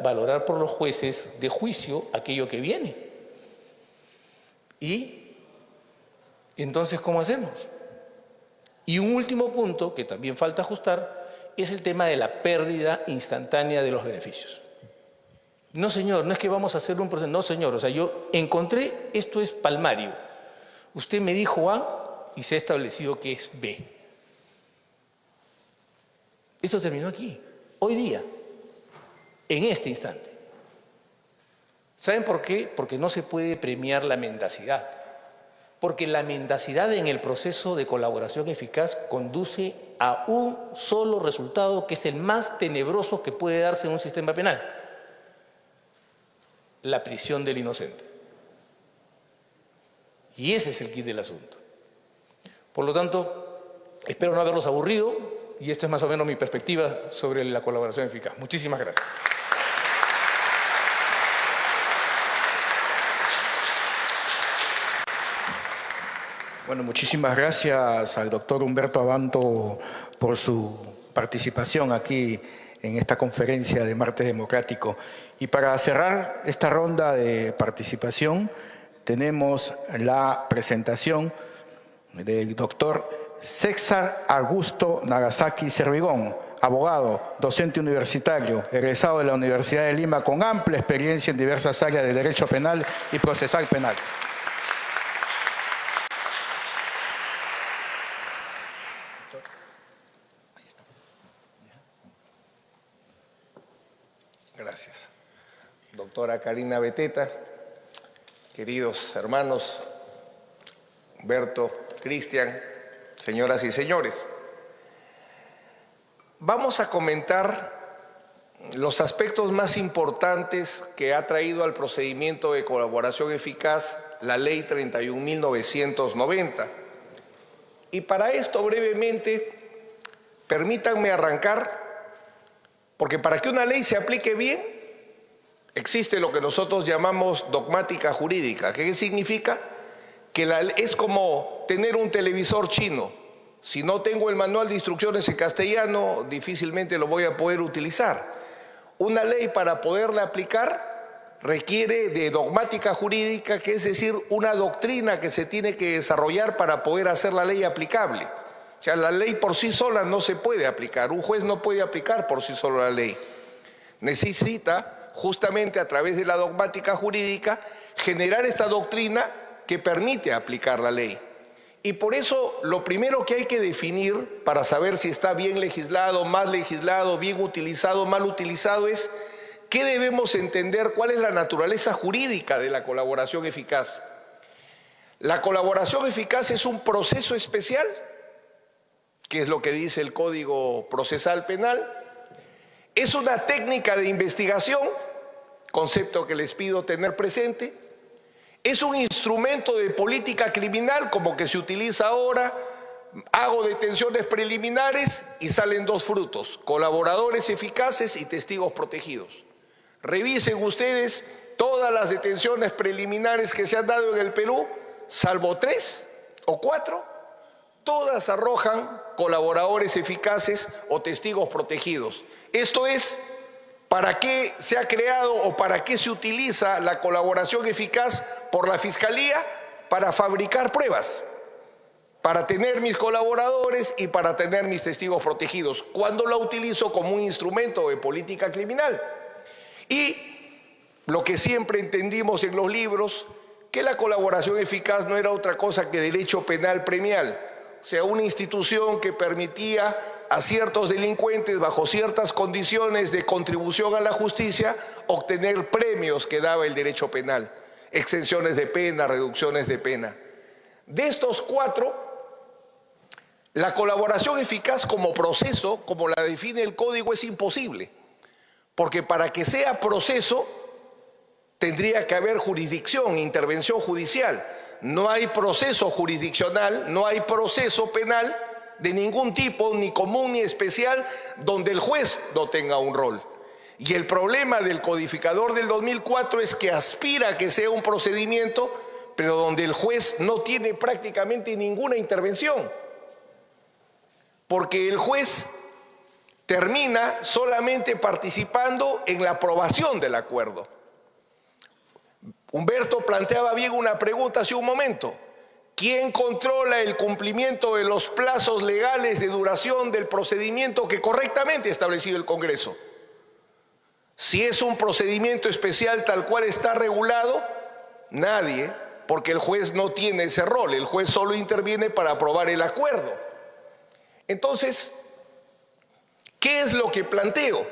valorar por los jueces de juicio aquello que viene. Y entonces, ¿cómo hacemos? Y un último punto que también falta ajustar es el tema de la pérdida instantánea de los beneficios. No, señor, no es que vamos a hacer un proceso. No, señor, o sea, yo encontré, esto es palmario. Usted me dijo A y se ha establecido que es B. Esto terminó aquí, hoy día, en este instante. ¿Saben por qué? Porque no se puede premiar la mendacidad. Porque la mendacidad en el proceso de colaboración eficaz conduce a un solo resultado que es el más tenebroso que puede darse en un sistema penal: la prisión del inocente. Y ese es el quid del asunto. Por lo tanto, espero no haberlos aburrido y esta es más o menos mi perspectiva sobre la colaboración eficaz. Muchísimas gracias. Bueno, muchísimas gracias al doctor Humberto Abanto por su participación aquí en esta conferencia de Martes Democrático. Y para cerrar esta ronda de participación, tenemos la presentación del doctor César Augusto Nagasaki Servigón, abogado, docente universitario, egresado de la Universidad de Lima con amplia experiencia en diversas áreas de derecho penal y procesal penal. Gracias. Doctora Karina Beteta, queridos hermanos Humberto, Cristian, señoras y señores, vamos a comentar los aspectos más importantes que ha traído al procedimiento de colaboración eficaz la Ley 31.990. Y para esto, brevemente, permítanme arrancar, porque para que una ley se aplique bien, existe lo que nosotros llamamos dogmática jurídica. ¿Qué significa? Que es como tener un televisor chino. Si no tengo el manual de instrucciones en castellano, difícilmente lo voy a poder utilizar. Una ley, para poderla aplicar, requiere de dogmática jurídica, que es decir, una doctrina que se tiene que desarrollar para poder hacer la ley aplicable. O sea, la ley por sí sola no se puede aplicar. Un juez no puede aplicar por sí solo la ley. Necesita, justamente a través de la dogmática jurídica, generar esta doctrina que permite aplicar la ley. Y por eso lo primero que hay que definir para saber si está bien legislado, mal legislado, bien utilizado, mal utilizado, es qué debemos entender, cuál es la naturaleza jurídica de la colaboración eficaz. La colaboración eficaz es un proceso especial, que es lo que dice el Código Procesal Penal. Es una técnica de investigación, concepto que les pido tener presente. Es un instrumento de política criminal, como que se utiliza ahora. Hago detenciones preliminares y salen dos frutos: colaboradores eficaces y testigos protegidos. Revisen ustedes todas las detenciones preliminares que se han dado en el Perú, salvo 3 o 4, todas arrojan colaboradores eficaces o testigos protegidos. Esto es, ¿para qué se ha creado o para qué se utiliza la colaboración eficaz por la Fiscalía? Para fabricar pruebas, para tener mis colaboradores y para tener mis testigos protegidos. ¿Cuándo la utilizo? Como un instrumento de política criminal. Y lo que siempre entendimos en los libros, que la colaboración eficaz no era otra cosa que derecho penal premial, o sea, una institución que permitía a ciertos delincuentes, bajo ciertas condiciones de contribución a la justicia, obtener premios que daba el derecho penal: exenciones de pena, reducciones de pena. De estos 4, la colaboración eficaz como proceso, como la define el Código, es imposible, porque para que sea proceso tendría que haber jurisdicción, intervención judicial. No hay proceso jurisdiccional, no hay proceso penal de ningún tipo, ni común ni especial, donde el juez no tenga un rol. Y el problema del codificador del 2004 es que aspira a que sea un procedimiento, pero donde el juez no tiene prácticamente ninguna intervención, porque el juez termina solamente participando en la aprobación del acuerdo. Humberto planteaba bien una pregunta hace un momento: ¿quién controla el cumplimiento de los plazos legales de duración del procedimiento que correctamente ha establecido el Congreso? Si es un procedimiento especial tal cual está regulado, nadie, porque el juez no tiene ese rol. El juez solo interviene para aprobar el acuerdo. Entonces, ¿qué es lo que planteo?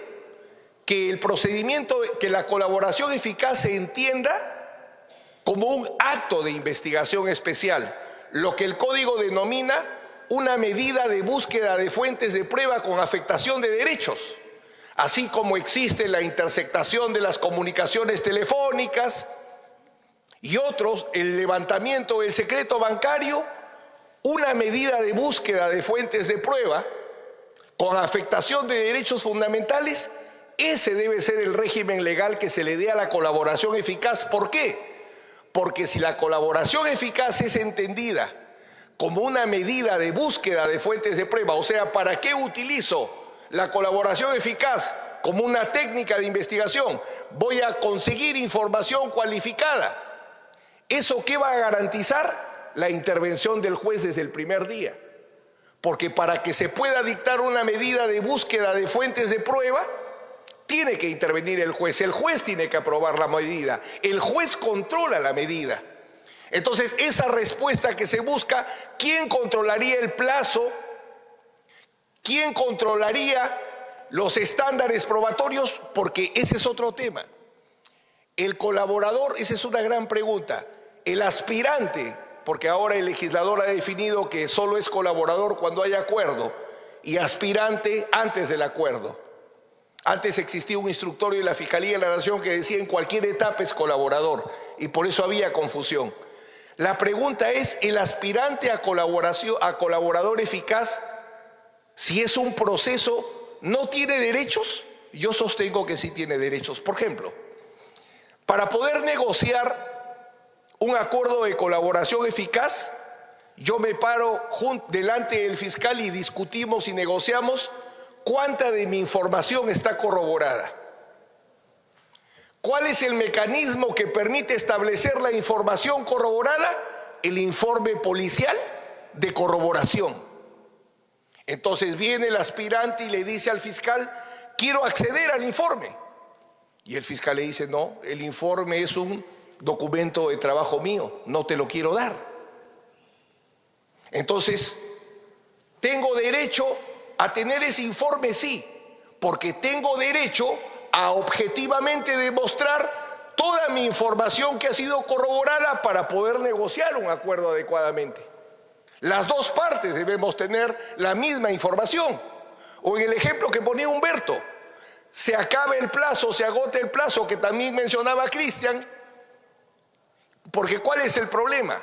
Que el procedimiento, que la colaboración eficaz se entienda como un acto de investigación especial, lo que el Código denomina una medida de búsqueda de fuentes de prueba con afectación de derechos, así como existe la interceptación de las comunicaciones telefónicas y otros, el levantamiento del secreto bancario, una medida de búsqueda de fuentes de prueba con afectación de derechos fundamentales. Ese debe ser el régimen legal que se le dé a la colaboración eficaz. ¿Por qué? Porque si la colaboración eficaz es entendida como una medida de búsqueda de fuentes de prueba, o sea, ¿para qué utilizo la colaboración eficaz? Como una técnica de investigación. Voy a conseguir información cualificada. ¿Eso qué va a garantizar? La intervención del juez desde el primer día. Porque para que se pueda dictar una medida de búsqueda de fuentes de prueba, tiene que intervenir el juez tiene que aprobar la medida, el juez controla la medida. Entonces, esa respuesta que se busca, ¿quién controlaría el plazo? ¿Quién controlaría los estándares probatorios? Porque ese es otro tema. El colaborador, esa es una gran pregunta. El aspirante porque ahora el legislador ha definido que solo es colaborador cuando hay acuerdo y aspirante antes del acuerdo. Antes existía un instructorio de la Fiscalía de la Nación que decía en cualquier etapa es colaborador y por eso había confusión. La pregunta es, ¿el aspirante a colaborador eficaz, si es un proceso, no tiene derechos? Yo sostengo que sí tiene derechos. Por ejemplo, para poder negociar un acuerdo de colaboración eficaz, yo me paro delante del fiscal y discutimos y negociamos cuánta de mi información está corroborada. ¿Cuál es el mecanismo que permite establecer la información corroborada? El informe policial de corroboración. Entonces viene el aspirante y le dice al fiscal, quiero acceder al informe. Y el fiscal le dice, no, el informe es un documento de trabajo mío, no te lo quiero dar. Entonces, ¿tengo derecho a tener ese informe? Sí, porque tengo derecho a objetivamente demostrar toda mi información que ha sido corroborada para poder negociar un acuerdo adecuadamente. Las dos partes debemos tener la misma información. O en el ejemplo que ponía Humberto, se acaba el plazo, se agota el plazo que también mencionaba Cristian, porque ¿cuál es el problema?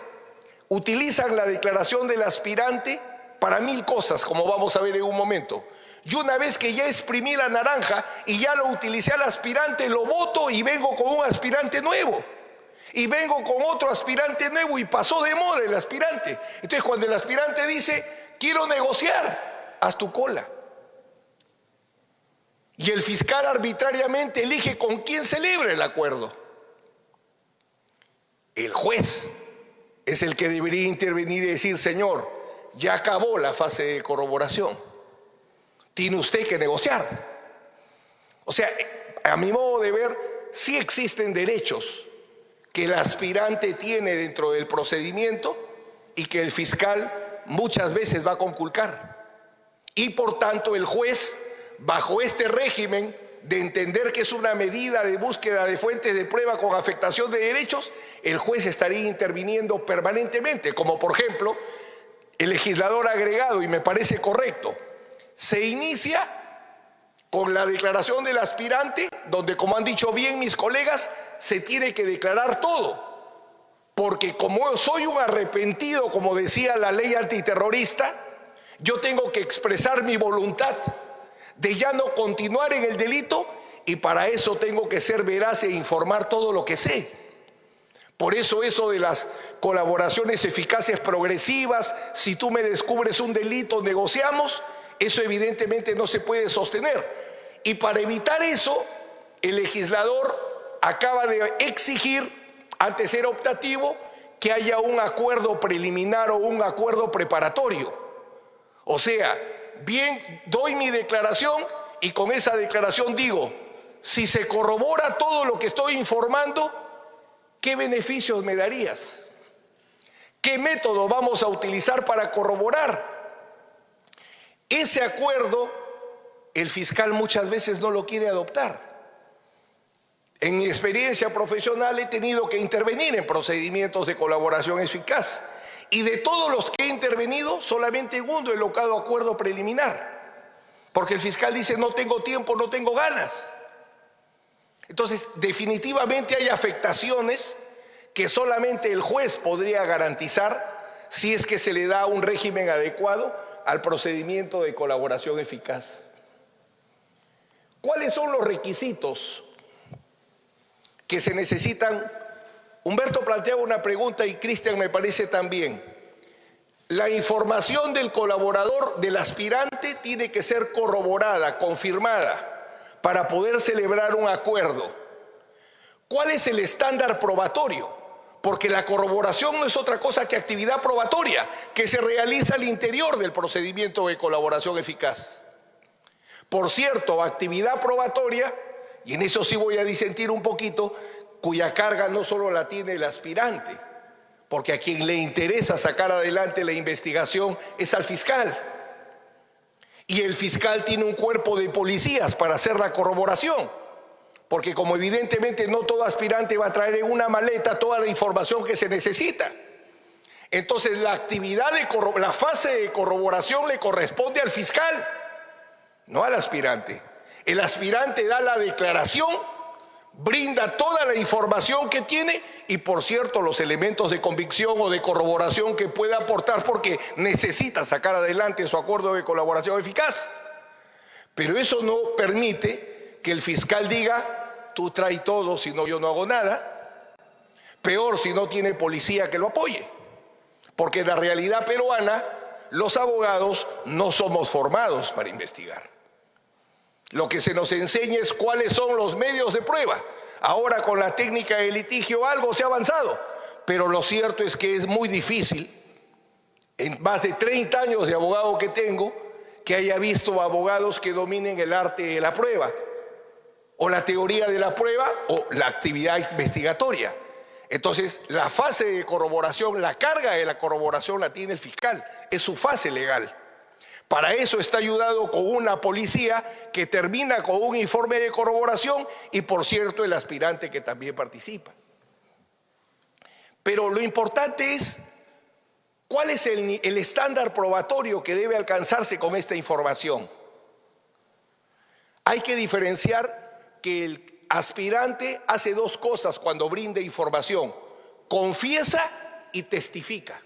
Utilizan la declaración del aspirante para 1000 cosas, como vamos a ver en un momento. Y una vez que ya exprimí la naranja y ya lo utilicé al aspirante, lo voto y vengo con un aspirante nuevo. Y vengo con otro aspirante nuevo y pasó de moda el aspirante. Entonces cuando el aspirante dice, quiero negociar, haz tu cola. Y el fiscal arbitrariamente elige con quién celebra el acuerdo. El juez es el que debería intervenir y decir, señor, ya acabó la fase de corroboración. Tiene usted que negociar. O sea, a mi modo de ver, sí existen derechos que el aspirante tiene dentro del procedimiento y que el fiscal muchas veces va a conculcar. Y por tanto el juez, bajo este régimen de entender que es una medida de búsqueda de fuentes de prueba con afectación de derechos, el juez estaría interviniendo permanentemente, como por ejemplo el legislador agregado, y me parece correcto, se inicia con la declaración del aspirante, donde, como han dicho bien mis colegas, se tiene que declarar todo, porque como soy un arrepentido, como decía la ley antiterrorista, yo tengo que expresar mi voluntad de ya no continuar en el delito, y para eso tengo que ser veraz e informar todo lo que sé. Por eso de las colaboraciones eficaces progresivas, si tú me descubres un delito, negociamos, eso evidentemente no se puede sostener. Y para evitar eso, el legislador acaba de exigir, antes era optativo, que haya un acuerdo preliminar o un acuerdo preparatorio. O sea, bien, doy mi declaración y con esa declaración digo, si se corrobora todo lo que estoy informando, ¿qué beneficios me darías? ¿Qué método vamos a utilizar para corroborar? Ese acuerdo, el fiscal muchas veces no lo quiere adoptar. En mi experiencia profesional he tenido que intervenir en procedimientos de colaboración eficaz. Y de todos los que he intervenido, solamente en uno he logrado acuerdo preliminar. Porque el fiscal dice, no tengo tiempo, no tengo ganas. Entonces, definitivamente hay afectaciones que solamente el juez podría garantizar si es que se le da un régimen adecuado al procedimiento de colaboración eficaz. ¿Cuáles son los requisitos que se necesitan? Humberto planteaba una pregunta y Cristian me parece también. La información del colaborador, del aspirante, tiene que ser corroborada, confirmada, para poder celebrar un acuerdo. ¿Cuál es el estándar probatorio? Porque la corroboración no es otra cosa que actividad probatoria que se realiza al interior del procedimiento de colaboración eficaz. Por cierto, actividad probatoria, y en eso sí voy a disentir un poquito, cuya carga no solo la tiene el aspirante, porque a quien le interesa sacar adelante la investigación es al fiscal. Y el fiscal tiene un cuerpo de policías para hacer la corroboración, porque como evidentemente no todo aspirante va a traer en una maleta toda la información que se necesita. Entonces la la fase de corroboración le corresponde al fiscal, no al aspirante. El aspirante da la declaración, brinda toda la información que tiene y, por cierto, los elementos de convicción o de corroboración que pueda aportar porque necesita sacar adelante su acuerdo de colaboración eficaz. Pero eso no permite que el fiscal diga: tú trae todo, si no yo no hago nada. Peor si no tiene policía que lo apoye. Porque en la realidad peruana, los abogados no somos formados para investigar. Lo que se nos enseña es cuáles son los medios de prueba. Ahora con la técnica de litigio algo se ha avanzado, pero lo cierto es que es muy difícil, en más de 30 años de abogado que tengo, que haya visto abogados que dominen el arte de la prueba, o la teoría de la prueba, o la actividad investigatoria. Entonces, la fase de corroboración, la carga de la corroboración la tiene el fiscal, es su fase legal. Para eso está ayudado con una policía que termina con un informe de corroboración y, por cierto, el aspirante que también participa. Pero lo importante es cuál es el estándar probatorio que debe alcanzarse con esta información. Hay que diferenciar que el aspirante hace dos cosas cuando brinda información: confiesa y testifica.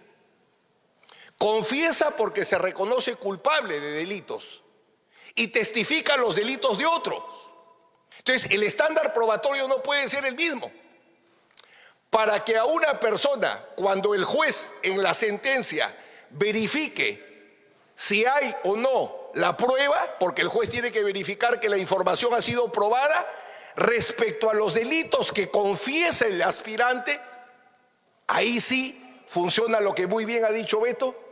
Confiesa porque se reconoce culpable de delitos y testifica los delitos de otros. Entonces, el estándar probatorio no puede ser el mismo. Para que a una persona, cuando el juez en la sentencia verifique si hay o no la prueba, porque el juez tiene que verificar que la información ha sido probada respecto a los delitos que confiesa el aspirante, ahí sí funciona lo que muy bien ha dicho Beto,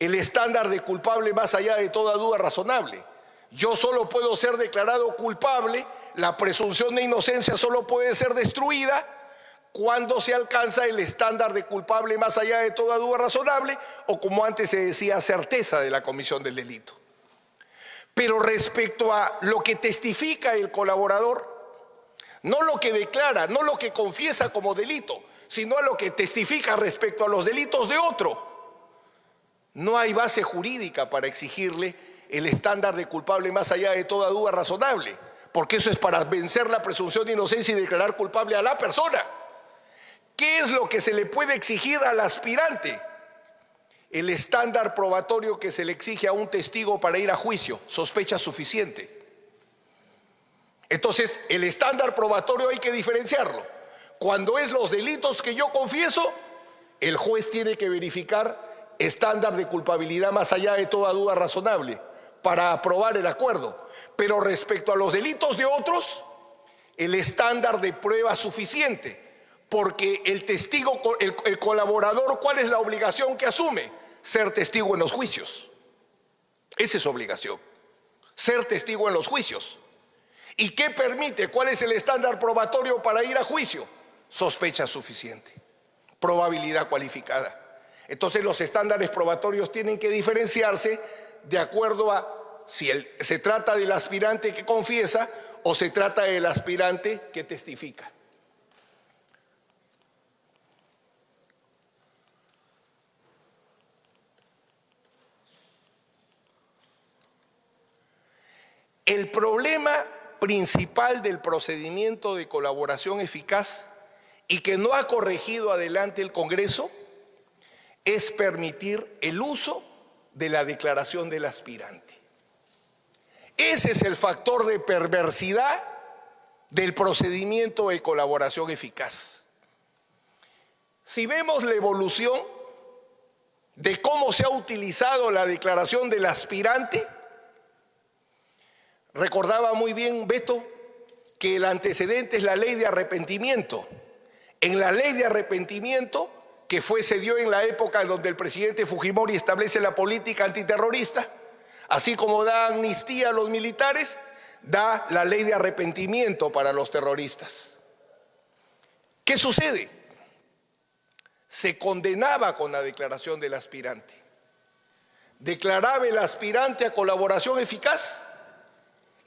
el estándar de culpable más allá de toda duda razonable. Yo solo puedo ser declarado culpable, la presunción de inocencia solo puede ser destruida cuando se alcanza el estándar de culpable más allá de toda duda razonable, o como antes se decía, certeza de la comisión del delito. Pero respecto a lo que testifica el colaborador, no lo que declara, no lo que confiesa como delito, sino a lo que testifica respecto a los delitos de otro, no hay base jurídica para exigirle el estándar de culpable más allá de toda duda razonable, porque eso es para vencer la presunción de inocencia y declarar culpable a la persona. ¿Qué es lo que se le puede exigir al aspirante? El estándar probatorio que se le exige a un testigo para ir a juicio: sospecha suficiente. Entonces, el estándar probatorio hay que diferenciarlo. Cuando es los delitos que yo confieso, el juez tiene que verificar estándar de culpabilidad más allá de toda duda razonable para aprobar el acuerdo. Pero respecto a los delitos de otros, el estándar de prueba suficiente, porque el testigo, el colaborador, ¿cuál es la obligación que asume? Ser testigo en los juicios. Esa es su obligación, ser testigo en los juicios. ¿Y qué permite? ¿Cuál es el estándar probatorio para ir a juicio? Sospecha suficiente, probabilidad cualificada. Entonces los estándares probatorios tienen que diferenciarse de acuerdo a si se trata del aspirante que confiesa o se trata del aspirante que testifica. El problema principal del procedimiento de colaboración eficaz, y que no ha corregido adelante el Congreso, es permitir el uso de la declaración del aspirante. Ese es el factor de perversidad del procedimiento de colaboración eficaz. Si vemos la evolución de cómo se ha utilizado la declaración del aspirante, recordaba muy bien Beto que el antecedente es la ley de arrepentimiento. En la ley de arrepentimiento, que se dio en la época donde el presidente Fujimori establece la política antiterrorista, así como da amnistía a los militares, da la ley de arrepentimiento para los terroristas. ¿Qué sucede? Se condenaba con la declaración del aspirante. Declaraba el aspirante a colaboración eficaz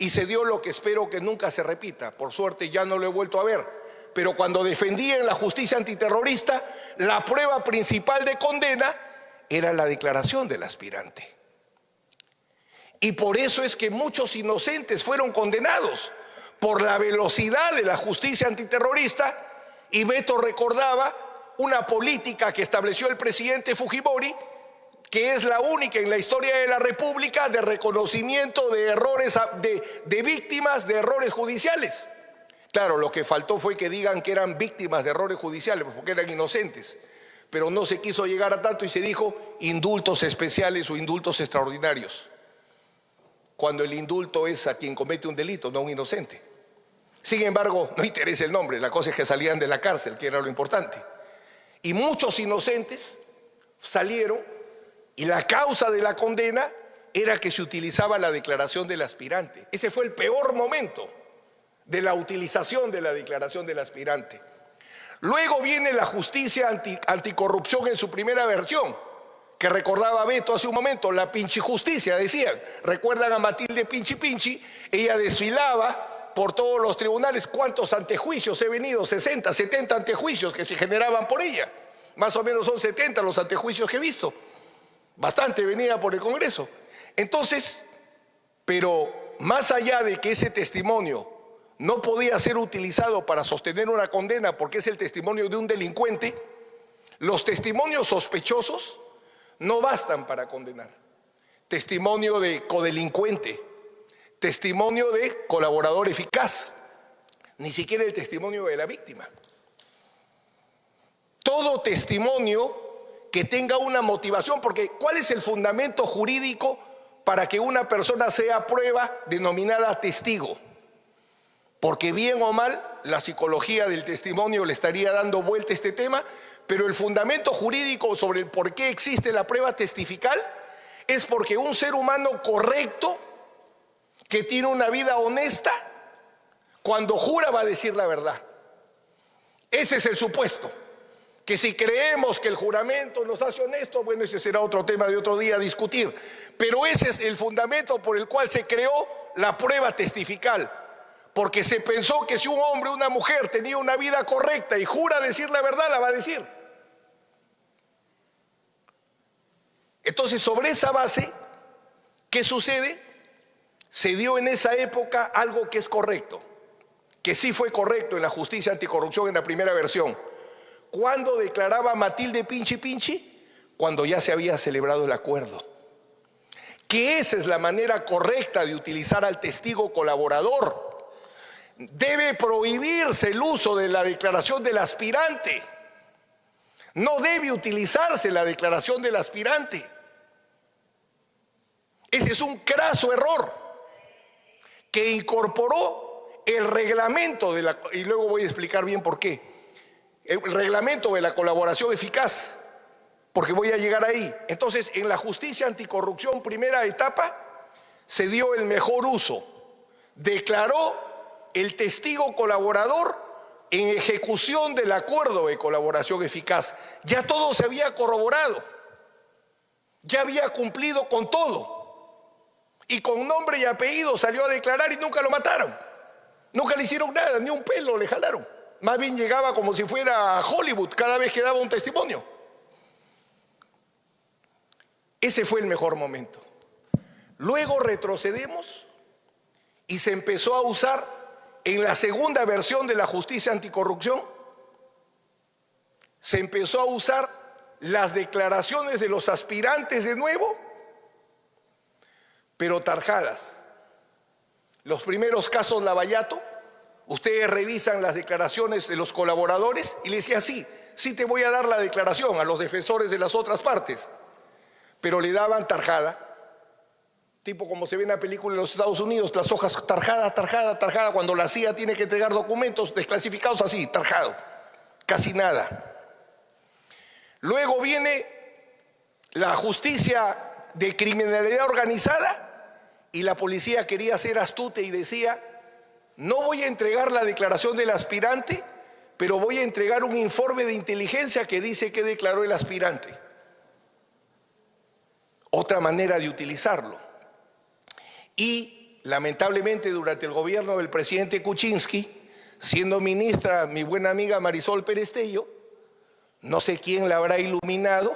y se dio lo que espero que nunca se repita. Por suerte ya no lo he vuelto a ver. Pero cuando defendía en la justicia antiterrorista, la prueba principal de condena era la declaración del aspirante. Y por eso es que muchos inocentes fueron condenados por la velocidad de la justicia antiterrorista. Y Beto recordaba una política que estableció el presidente Fujimori, que es la única en la historia de la República de reconocimiento de errores de víctimas de errores judiciales. Claro, lo que faltó fue que digan que eran víctimas de errores judiciales, porque eran inocentes. Pero no se quiso llegar a tanto y se dijo indultos especiales o indultos extraordinarios, cuando el indulto es a quien comete un delito, no a un inocente. Sin embargo, no interesa el nombre, la cosa es que salían de la cárcel, que era lo importante. Y muchos inocentes salieron, y la causa de la condena era que se utilizaba la declaración del aspirante. Ese fue el peor momento de la utilización de la declaración del aspirante. Luego viene la justicia anticorrupción en su primera versión, que recordaba Beto hace un momento, la pinchijusticia, decían. Recuerdan a Matilde Pinchi Pinchi, ella desfilaba por todos los tribunales. ¿Cuántos antejuicios he venido? 60, 70 antejuicios que se generaban por ella. Más o menos son 70 los antejuicios que he visto. Bastante venía por el Congreso. Entonces, pero más allá de que ese testimonio no podía ser utilizado para sostener una condena porque es el testimonio de un delincuente, los testimonios sospechosos no bastan para condenar. Testimonio de codelincuente, testimonio de colaborador eficaz, ni siquiera el testimonio de la víctima. Todo testimonio que tenga una motivación, porque ¿cuál es el fundamento jurídico para que una persona sea prueba denominada testigo? Porque bien o mal, la psicología del testimonio le estaría dando vuelta a este tema, pero el fundamento jurídico sobre el por qué existe la prueba testifical es porque un ser humano correcto, que tiene una vida honesta, cuando jura va a decir la verdad. Ese es el supuesto. Que si creemos que el juramento nos hace honestos, bueno, ese será otro tema de otro día a discutir. Pero ese es el fundamento por el cual se creó la prueba testifical. Porque se pensó que si un hombre o una mujer tenía una vida correcta y jura decir la verdad, la va a decir. Entonces, sobre esa base, ¿qué sucede? Se dio en esa época algo que es correcto, que sí fue correcto en la justicia anticorrupción en la primera versión. ¿Cuándo declaraba Matilde Pinchi Pinchi? Cuando ya se había celebrado el acuerdo. Que esa es la manera correcta de utilizar al testigo colaborador. Debe prohibirse el uso de la declaración del aspirante. No debe utilizarse la declaración del aspirante. Ese es un craso error que incorporó el reglamento de la, y luego voy a explicar bien por qué, el reglamento de la colaboración eficaz, porque voy a llegar ahí. Entonces, en la justicia anticorrupción primera etapa se dio el mejor uso. Declaró el testigo colaborador en ejecución del acuerdo de colaboración eficaz. Ya todo se había corroborado, ya había cumplido con todo, y con nombre y apellido salió a declarar y nunca lo mataron, nunca le hicieron nada, ni un pelo le jalaron. Más bien llegaba como si fuera a Hollywood cada vez que daba un testimonio. Ese fue el mejor momento. Luego retrocedemos y se empezó a usar en la segunda versión de la justicia anticorrupción, se empezó a usar las declaraciones de los aspirantes de nuevo, pero tarjadas. Los primeros casos Lavallato, ustedes revisan las declaraciones de los colaboradores y le decía sí te voy a dar la declaración a los defensores de las otras partes, pero le daban tarjada. Tipo como se ve en la película en los Estados Unidos, las hojas tarjada, cuando la CIA tiene que entregar documentos desclasificados así, tarjado, casi nada. Luego viene la justicia de criminalidad organizada y la policía quería ser astuta y decía, no voy a entregar la declaración del aspirante, pero voy a entregar un informe de inteligencia que dice que declaró el aspirante. Otra manera de utilizarlo. Y lamentablemente durante el gobierno del presidente Kuczynski, siendo ministra mi buena amiga Marisol Perestello, no sé quién la habrá iluminado,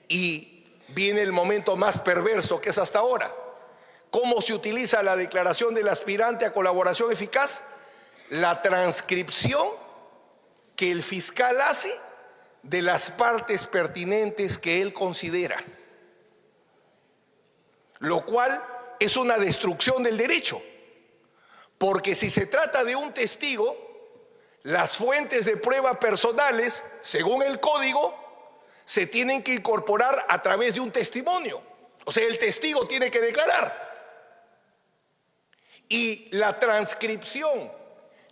y viene el momento más perverso que es hasta ahora. ¿Cómo se utiliza la declaración del aspirante a colaboración eficaz? La transcripción que el fiscal hace de las partes pertinentes que él considera, lo cual es una destrucción del derecho, porque si se trata de un testigo, las fuentes de prueba personales, según el código, se tienen que incorporar a través de un testimonio. O sea, el testigo tiene que declarar. Y la transcripción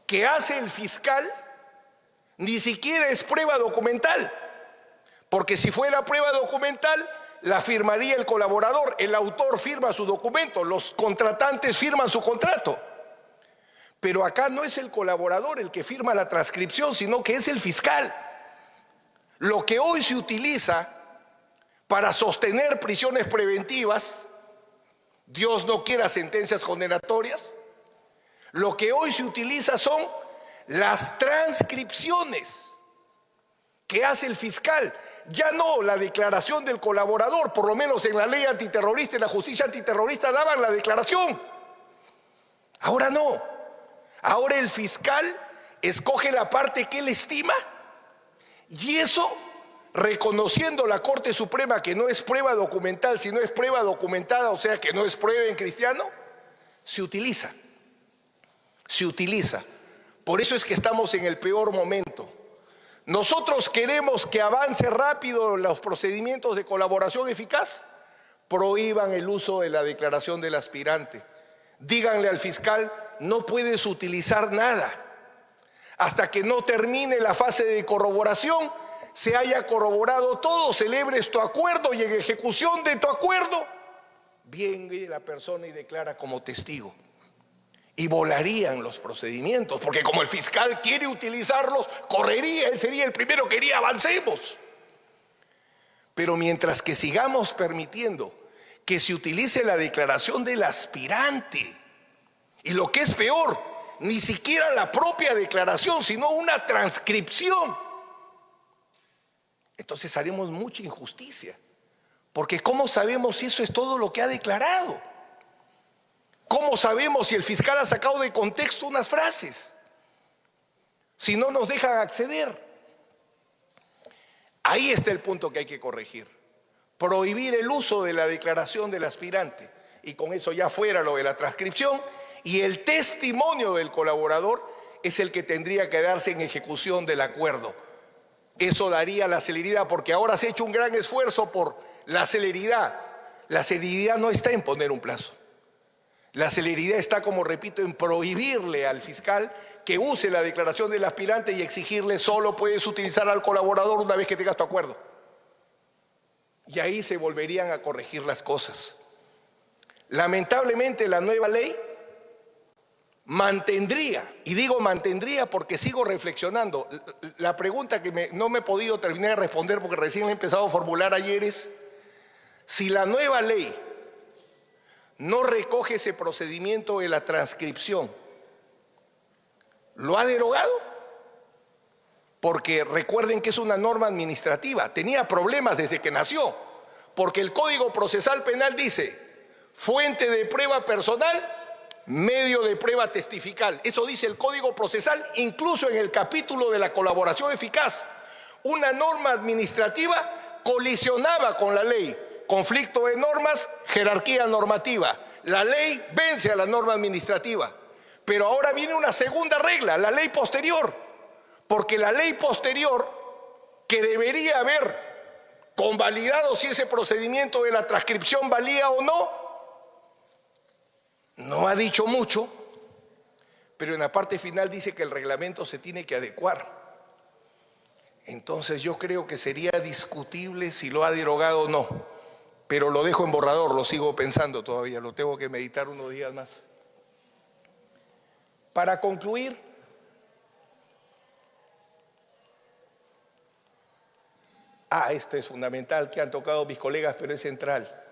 que hace el fiscal ni siquiera es prueba documental, porque si fuera prueba documental la firmaría el colaborador, el autor firma su documento, los contratantes firman su contrato. Pero acá no es el colaborador el que firma la transcripción, sino que es el fiscal. Lo que hoy se utiliza para sostener prisiones preventivas, Dios no quiera sentencias condenatorias, lo que hoy se utiliza son las transcripciones que hace el fiscal, ya no la declaración del colaborador. Por lo menos en la ley antiterrorista y la justicia antiterrorista daban la declaración. Ahora no, ahora el fiscal escoge la parte que él estima, y eso, reconociendo la Corte Suprema que no es prueba documental, sino es prueba documentada, o sea que no es prueba en cristiano, se utiliza. Se utiliza. Por eso es que estamos en el peor momento. Nosotros queremos que avance rápido los procedimientos de colaboración eficaz. Prohíban el uso de la declaración del aspirante. Díganle al fiscal, no puedes utilizar nada hasta que no termine la fase de corroboración, se haya corroborado todo, celebres tu acuerdo y en ejecución de tu acuerdo viene la persona y declara como testigo. Y volarían los procedimientos, porque como el fiscal quiere utilizarlos, correría, él sería el primero que diría avancemos. Pero mientras que sigamos permitiendo que se utilice la declaración del aspirante, y lo que es peor, ni siquiera la propia declaración, sino una transcripción, entonces haremos mucha injusticia, porque ¿cómo sabemos si eso es todo lo que ha declarado? ¿Cómo sabemos si el fiscal ha sacado de contexto unas frases? Si no nos dejan acceder. Ahí está el punto que hay que corregir. Prohibir el uso de la declaración del aspirante, y con eso ya fuera lo de la transcripción, y el testimonio del colaborador es el que tendría que darse en ejecución del acuerdo. Eso daría la celeridad, porque ahora se ha hecho un gran esfuerzo por la celeridad. La celeridad no está en poner un plazo. La celeridad está, como repito, en prohibirle al fiscal que use la declaración del aspirante y exigirle solo puedes utilizar al colaborador una vez que tengas tu acuerdo. Y ahí se volverían a corregir las cosas. Lamentablemente la nueva ley mantendría, y digo mantendría porque sigo reflexionando. La pregunta que no me he podido terminar de responder porque recién la he empezado a formular ayer es, si la nueva ley no recoge ese procedimiento de la transcripción, ¿lo ha derogado? Porque recuerden que es una norma administrativa, tenía problemas desde que nació, porque el Código Procesal Penal dice, fuente de prueba personal, medio de prueba testifical. Eso dice el Código Procesal, incluso en el capítulo de la colaboración eficaz. Una norma administrativa colisionaba con la ley. Conflicto de normas, jerarquía normativa. La ley vence a la norma administrativa. Pero ahora viene una segunda regla, la ley posterior. Porque la ley posterior, que debería haber convalidado si ese procedimiento de la transcripción valía o no ha dicho mucho, pero en la parte final dice que el reglamento se tiene que adecuar. Entonces yo creo que sería discutible si lo ha derogado o no. Pero lo dejo en borrador, lo sigo pensando todavía, lo tengo que meditar unos días más. Para concluir, esto es fundamental, que han tocado mis colegas, pero es central.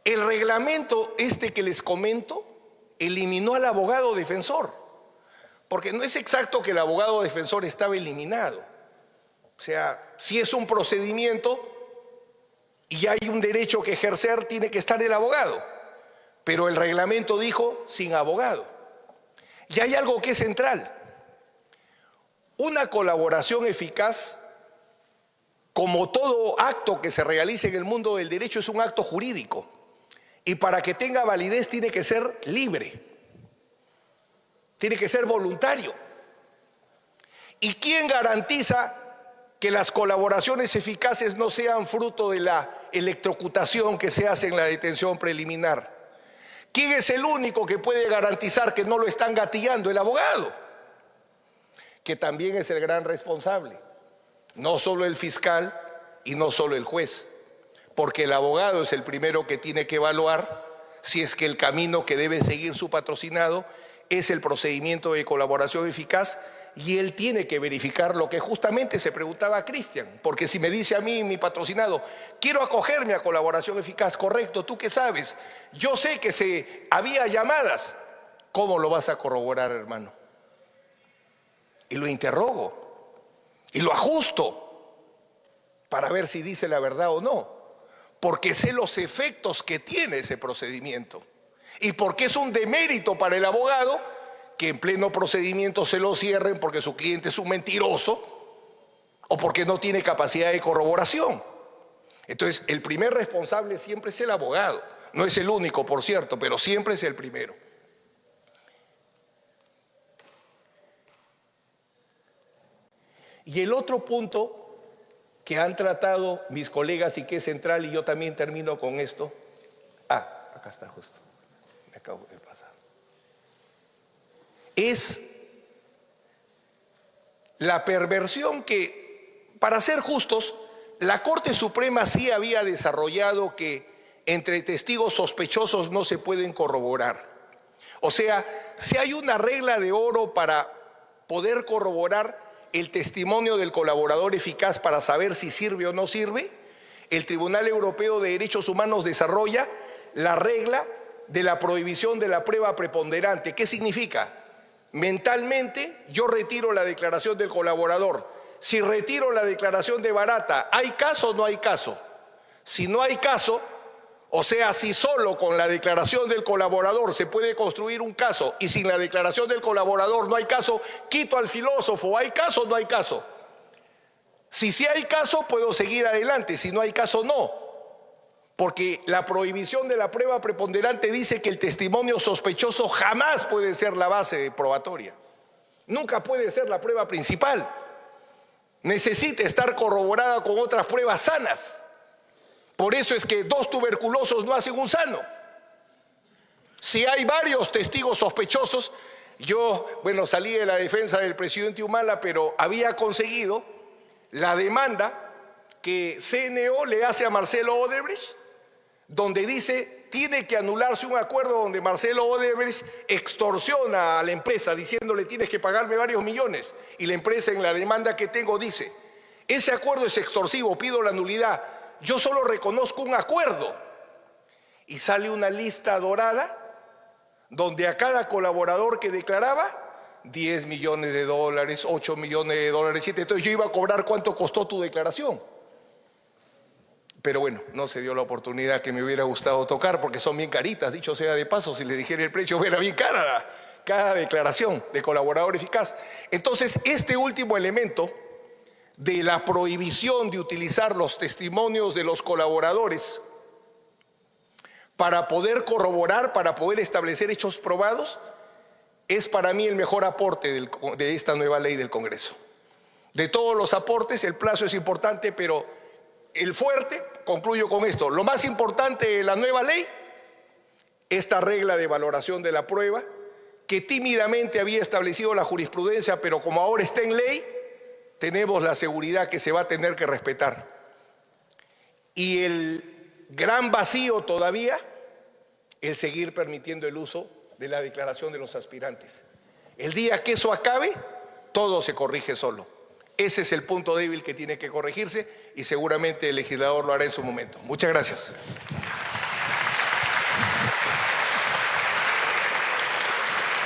El reglamento que les comento eliminó al abogado defensor, porque no es exacto que el abogado defensor estaba eliminado. O sea, si es un procedimiento y hay un derecho que ejercer, tiene que estar el abogado. Pero el reglamento dijo sin abogado. Y hay algo que es central. Una colaboración eficaz, como todo acto que se realice en el mundo del derecho, es un acto jurídico. Y para que tenga validez tiene que ser libre. Tiene que ser voluntario. ¿Y quién garantiza que las colaboraciones eficaces no sean fruto de la electrocutación que se hace en la detención preliminar? ¿Quién es el único que puede garantizar que no lo están gatillando? El abogado, que también es el gran responsable, no solo el fiscal y no solo el juez, porque el abogado es el primero que tiene que evaluar si es que el camino que debe seguir su patrocinado es el procedimiento de colaboración eficaz, y él tiene que verificar lo que justamente se preguntaba Cristian, porque si me dice a mí, mi patrocinado, quiero acogerme a colaboración eficaz, correcto, ¿tú qué sabes? Yo sé que había llamadas. ¿Cómo lo vas a corroborar, hermano? Y lo interrogo y lo ajusto para ver si dice la verdad o no, porque sé los efectos que tiene ese procedimiento y porque es un demérito para el abogado que en pleno procedimiento se lo cierren porque su cliente es un mentiroso o porque no tiene capacidad de corroboración. Entonces, el primer responsable siempre es el abogado. No es el único, por cierto, pero siempre es el primero. Y el otro punto que han tratado mis colegas y que es central, y yo también termino con esto. Acá está justo. Me acabo de pasar. Es la perversión que, para ser justos, la Corte Suprema sí había desarrollado que entre testigos sospechosos no se pueden corroborar. O sea, si hay una regla de oro para poder corroborar el testimonio del colaborador eficaz para saber si sirve o no sirve, el Tribunal Europeo de Derechos Humanos desarrolla la regla de la prohibición de la prueba preponderante. ¿Qué significa? Mentalmente yo retiro la declaración del colaborador. Si retiro la declaración de Barata, ¿hay caso o no hay caso? Si no hay caso, o sea, si solo con la declaración del colaborador se puede construir un caso y sin la declaración del colaborador no hay caso, quito al filósofo. ¿Hay caso o no hay caso? Si sí hay caso, puedo seguir adelante. Si no hay caso, no. Porque la prohibición de la prueba preponderante dice que el testimonio sospechoso jamás puede ser la base probatoria. Nunca puede ser la prueba principal. Necesita estar corroborada con otras pruebas sanas. Por eso es que 2 tuberculosos no hacen un sano. Si hay varios testigos sospechosos, yo, salí de la defensa del presidente Humala, pero había conseguido la demanda que CNO le hace a Marcelo Odebrecht, donde dice tiene que anularse un acuerdo donde Marcelo Odebrecht extorsiona a la empresa diciéndole tienes que pagarme varios millones, y la empresa en la demanda que tengo dice ese acuerdo es extorsivo, pido la nulidad, yo solo reconozco un acuerdo, y sale una lista dorada donde a cada colaborador que declaraba 10 millones de dólares, 8 millones de dólares, 7, entonces yo iba a cobrar cuánto costó tu declaración. Pero no se dio la oportunidad que me hubiera gustado tocar porque son bien caritas, dicho sea de paso, si le dijera el precio era bien cara cada declaración de colaborador eficaz. Entonces, este último elemento de la prohibición de utilizar los testimonios de los colaboradores para poder corroborar, para poder establecer hechos probados, es para mí el mejor aporte de esta nueva ley del Congreso. De todos los aportes, el plazo es importante, pero el fuerte, concluyo con esto, lo más importante de la nueva ley, esta regla de valoración de la prueba, que tímidamente había establecido la jurisprudencia, pero como ahora está en ley, tenemos la seguridad que se va a tener que respetar. Y el gran vacío todavía, el seguir permitiendo el uso de la declaración de los aspirantes. El día que eso acabe, todo se corrige solo. Ese es el punto débil que tiene que corregirse y seguramente el legislador lo hará en su momento. Muchas gracias.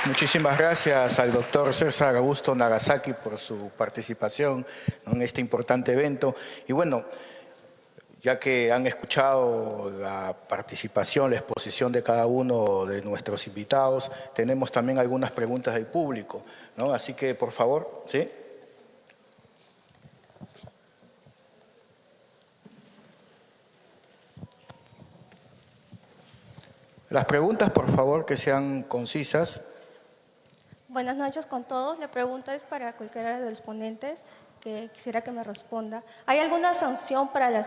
Muchísimas gracias al doctor César Augusto Nagasaki por su participación en este importante evento. Y bueno, ya que han escuchado la participación, la exposición de cada uno de nuestros invitados, tenemos también algunas preguntas del público, ¿no? Así que, por favor, ¿sí? Las preguntas, por favor, que sean concisas. Buenas noches con todos. La pregunta es para cualquiera de los ponentes que quisiera que me responda. ¿Hay alguna sanción para el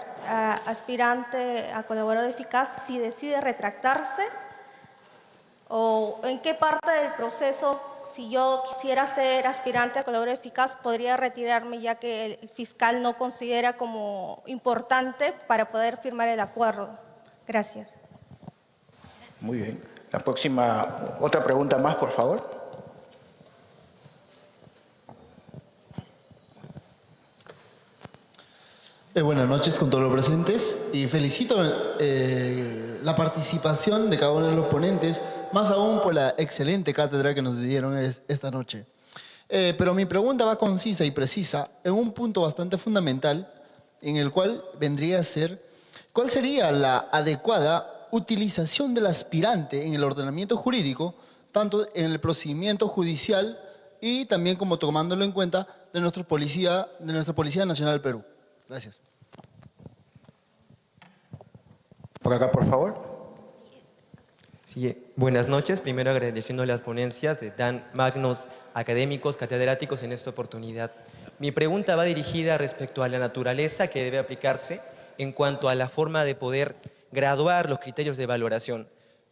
aspirante a colaborador eficaz si decide retractarse? ¿O en qué parte del proceso, si yo quisiera ser aspirante a colaborador eficaz, podría retirarme ya que el fiscal no considera como importante para poder firmar el acuerdo? Gracias. Muy bien. La próxima, otra pregunta más, por favor. Buenas noches con todos los presentes y felicito la participación de cada uno de los ponentes, más aún por la excelente cátedra que nos dieron esta noche. Pero mi pregunta va concisa y precisa en un punto bastante fundamental, en el cual vendría a ser, ¿cuál sería la adecuada utilización del aspirante en el ordenamiento jurídico, tanto en el procedimiento judicial y también como tomándolo en cuenta de nuestra Policía Nacional del Perú? Gracias. Por acá, por favor. Sí, buenas noches. Primero agradeciendo las ponencias de tan magnos académicos, catedráticos en esta oportunidad. Mi pregunta va dirigida respecto a la naturaleza que debe aplicarse en cuanto a la forma de poder graduar los criterios de valoración.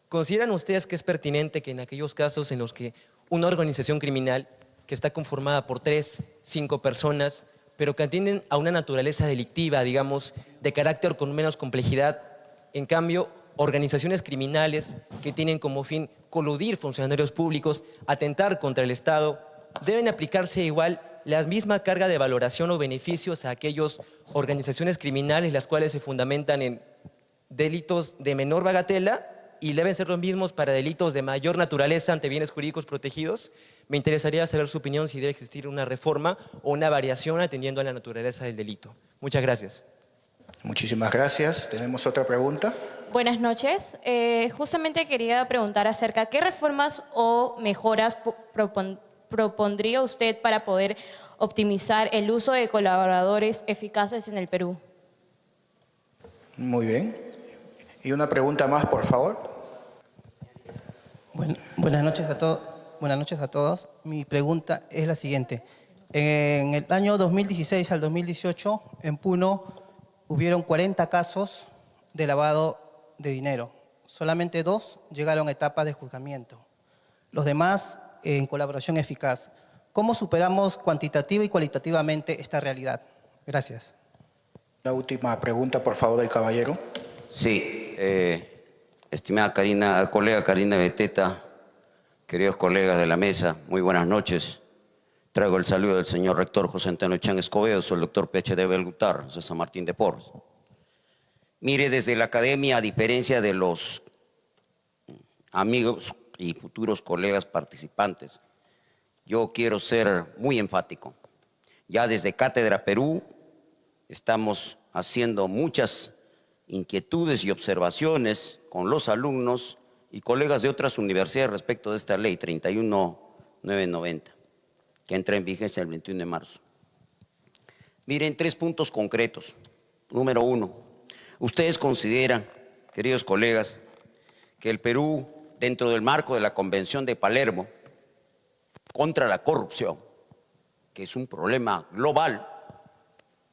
¿Consideran ustedes que es pertinente que en aquellos casos en los que una organización criminal que está conformada por 3, 5 personas, pero que atienden a una naturaleza delictiva, digamos, de carácter con menos complejidad, en cambio, organizaciones criminales que tienen como fin coludir funcionarios públicos, atentar contra el Estado, deben aplicarse igual la misma carga de valoración o beneficios a aquellas organizaciones criminales las cuales se fundamentan en delitos de menor bagatela y deben ser los mismos para delitos de mayor naturaleza ante bienes jurídicos protegidos? Me interesaría saber su opinión si debe existir una reforma o una variación atendiendo a la naturaleza del delito. Muchas gracias. Muchísimas gracias. ¿Tenemos otra pregunta? Buenas noches. Justamente quería preguntar acerca de qué reformas o mejoras propondría usted para poder optimizar el uso de colaboradores eficaces en el Perú. Muy bien. Y una pregunta más, por favor. Buenas noches a todos. Buenas noches a todos. Mi pregunta es la siguiente. En el año 2016 al 2018, en Puno, hubieron 40 casos de lavado de dinero. Solamente 2 llegaron a etapas de juzgamiento. Los demás en colaboración eficaz. ¿Cómo superamos cuantitativa y cualitativamente esta realidad? Gracias. La última pregunta, por favor, del caballero. Sí, estimada colega Karina Beteta, queridos colegas de la mesa, muy buenas noches. Traigo el saludo del señor rector José Antonio Chan Escobedo, soy el doctor PhD Belgutar, de San Martín de Porres. Mire, desde la academia, a diferencia de los amigos y futuros colegas participantes, yo quiero ser muy enfático. Ya desde Cátedra Perú estamos haciendo muchas inquietudes y observaciones con los alumnos y colegas de otras universidades respecto de esta ley 31990, que entra en vigencia el 21 de marzo. Miren, 3 puntos concretos. Número 1, ustedes consideran, queridos colegas, que el Perú, dentro del marco de la Convención de Palermo contra la corrupción, que es un problema global,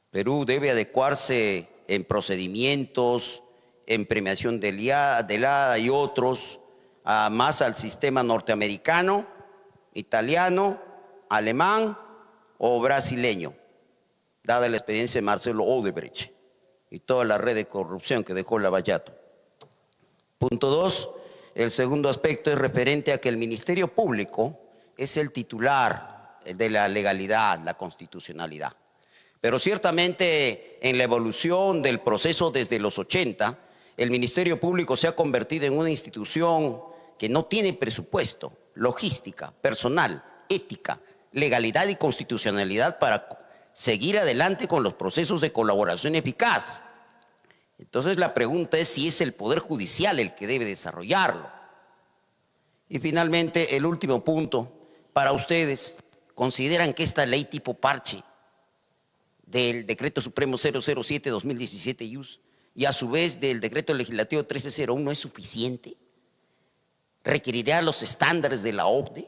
Perú debe adecuarse en procedimientos, en premiación del ADA y otros, más al sistema norteamericano, italiano, alemán o brasileño, dada la experiencia de Marcelo Odebrecht y toda la red de corrupción que dejó Lavallato. Punto 2, el segundo aspecto es referente a que el Ministerio Público es el titular de la legalidad, la constitucionalidad. Pero ciertamente en la evolución del proceso desde los 80, el Ministerio Público se ha convertido en una institución que no tiene presupuesto logística, personal, ética, legalidad y constitucionalidad para seguir adelante con los procesos de colaboración eficaz. Entonces la pregunta es si es el Poder Judicial el que debe desarrollarlo. Y finalmente, el último punto, para ustedes, ¿consideran que esta ley tipo parche del Decreto Supremo 007-2017 IUS y a su vez del Decreto Legislativo 1301 es suficiente? ¿Requerirá los estándares de la OCDE?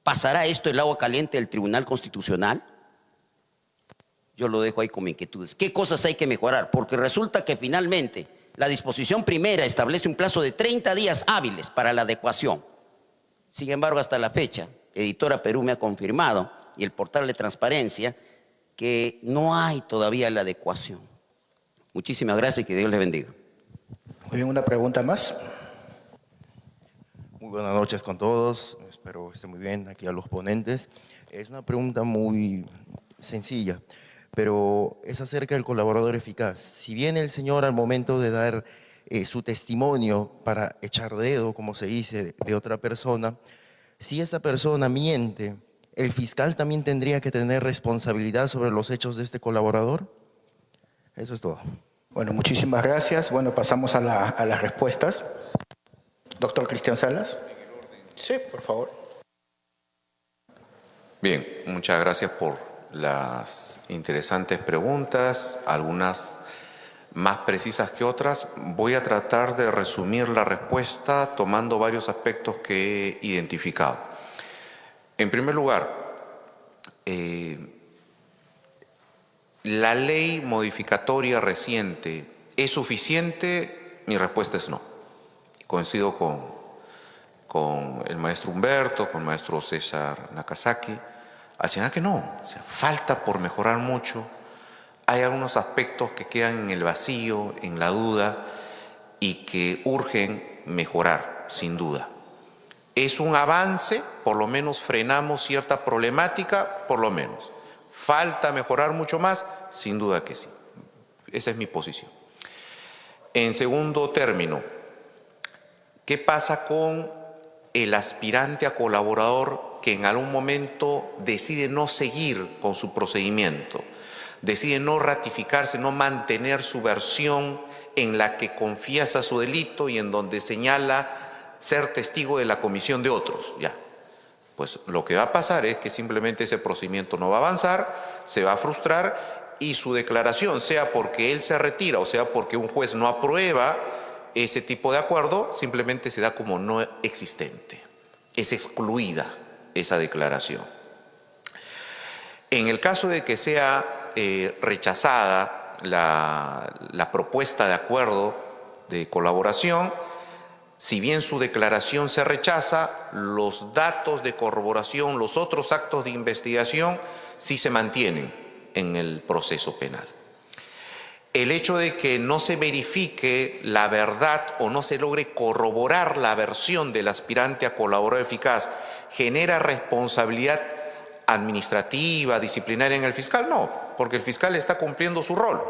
¿Pasará esto el agua caliente del Tribunal Constitucional? Yo lo dejo ahí como inquietudes. ¿Qué cosas hay que mejorar? Porque resulta que finalmente la disposición primera establece un plazo de 30 días hábiles para la adecuación. Sin embargo, hasta la fecha, Editora Perú me ha confirmado, y el portal de transparencia, que no hay todavía la adecuación. Muchísimas gracias y que Dios les bendiga. Muy bien, una pregunta más. Muy buenas noches con todos, espero estén muy bien aquí a los ponentes. Es una pregunta muy sencilla, pero es acerca del colaborador eficaz. Si bien el señor al momento de dar su testimonio para echar dedo, como se dice, de otra persona, si esta persona miente, ¿el fiscal también tendría que tener responsabilidad sobre los hechos de este colaborador? Eso es todo. Bueno, muchísimas gracias. Bueno, pasamos a las respuestas. Doctor Cristian Salas. Sí, por favor. Bien, muchas gracias por las interesantes preguntas, algunas más precisas que otras. Voy a tratar de resumir la respuesta tomando varios aspectos que he identificado. En primer lugar, ¿la ley modificatoria reciente es suficiente? Mi respuesta es no. Coincido con el maestro Humberto, con el maestro César Nakazaki, al señalar que no, o sea, falta por mejorar mucho. Hay algunos aspectos que quedan en el vacío, en la duda, y que urgen mejorar, sin duda. Es un avance, por lo menos frenamos cierta problemática, por lo menos. ¿Falta mejorar mucho más? Sin duda que sí. Esa es mi posición. En segundo término, ¿qué pasa con el aspirante a colaborador que en algún momento decide no seguir con su procedimiento, decide no ratificarse, no mantener su versión en la que confiesa su delito y en donde señala ser testigo de la comisión de otros? Ya, pues lo que va a pasar es que simplemente ese procedimiento no va a avanzar, se va a frustrar y su declaración, sea porque él se retira o sea porque un juez no aprueba ese tipo de acuerdo, simplemente se da como no existente. Es excluida esa declaración. En el caso de que sea rechazada la propuesta de acuerdo de colaboración, si bien su declaración se rechaza, los datos de corroboración, los otros actos de investigación, sí se mantienen en el proceso penal. El hecho de que no se verifique la verdad o no se logre corroborar la versión del aspirante a colaborador eficaz genera responsabilidad administrativa, disciplinaria en el fiscal. No, porque el fiscal está cumpliendo su rol.